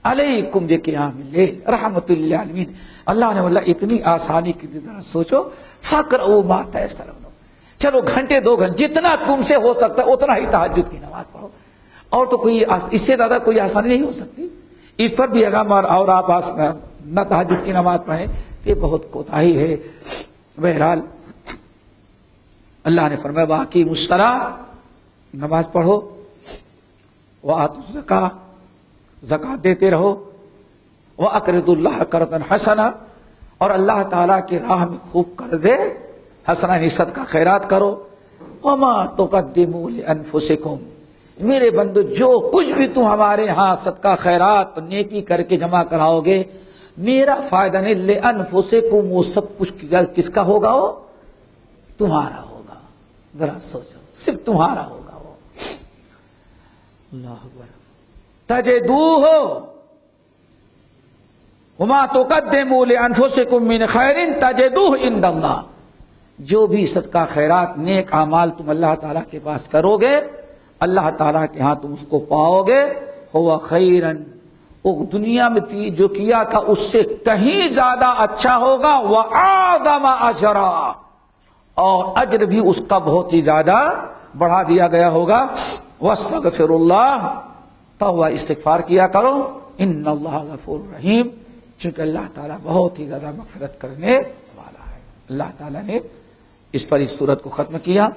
علیکم بقیام اللیل رحمت للعالمین، اللہ نے واللہ اتنی آسانی کی طرح سوچو، فقرؤوا ما تیسر منہ، چلو گھنٹے 2 گھنٹے جتنا تم سے ہو سکتا ہے اتنا ہی تہجد کی نماز پڑھو، اور تو کوئی اس سے زیادہ کوئی آسانی نہیں ہو سکتی۔ اس پر بھی اگر اور آپ نہ تہجد کی نماز پڑھیں تو یہ بہت کوتاہی ہے۔ بہرحال اللہ نے فرمایا واقیموا الصلاۃ، نماز پڑھو، وآتوا الزکاۃ، زکات دیتے رہو، وَأَقْرِضُوا اللَّهَ قَرْضًا حَسَنًا، اور اللہ تعالیٰ کی راہ میں خوب قرض حسنہ یعنی صدقہ خیرات کرو۔ وَمَا تُقَدِّمُوا لِأَنفُسِكُمْ، میرے بندو جو کچھ بھی تم ہمارے ہاں صدقہ خیرات نیکی کر کے جمع کراؤ گے میرا فائدہ نہیں، لِأَنفُسِكُمْ، وہ سب کچھ کس کا ہوگا؟ وہ تمہارا ہوگا۔ ذرا سوچو، صرف تمہارا ہوگا وہ۔ اللہ اکبر۔ تجدوہ وما تقدموا لانفسکم من خیر تجدوہ عند اللہ، جو بھی صدقہ خیرات نیک اعمال تم اللہ تعالیٰ کے پاس کرو گے اللہ تعالیٰ کے ہاں تم اس کو پاؤ گے، ہوا خیرا، وہ دنیا میں جو کیا تھا اس سے کہیں زیادہ اچھا ہوگا، وَأَعْظَمَ أَجْرًا، اور اجر بھی اس کا بہت ہی زیادہ بڑھا دیا گیا ہوگا۔ وَاسْتَغْفِرُوا اللَّهَ، توبہ استغفار کیا کرو، ان اللہ غفور رحیم، چونکہ اللہ تعالیٰ بہت ہی زیادہ مغفرت کرنے والا ہے۔ اللہ تعالیٰ نے اس پر اس سورت کو ختم کیا،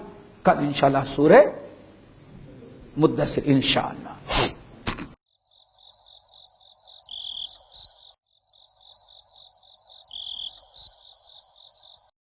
کل انشاءاللہ سورہ مدثر انشاءاللہ۔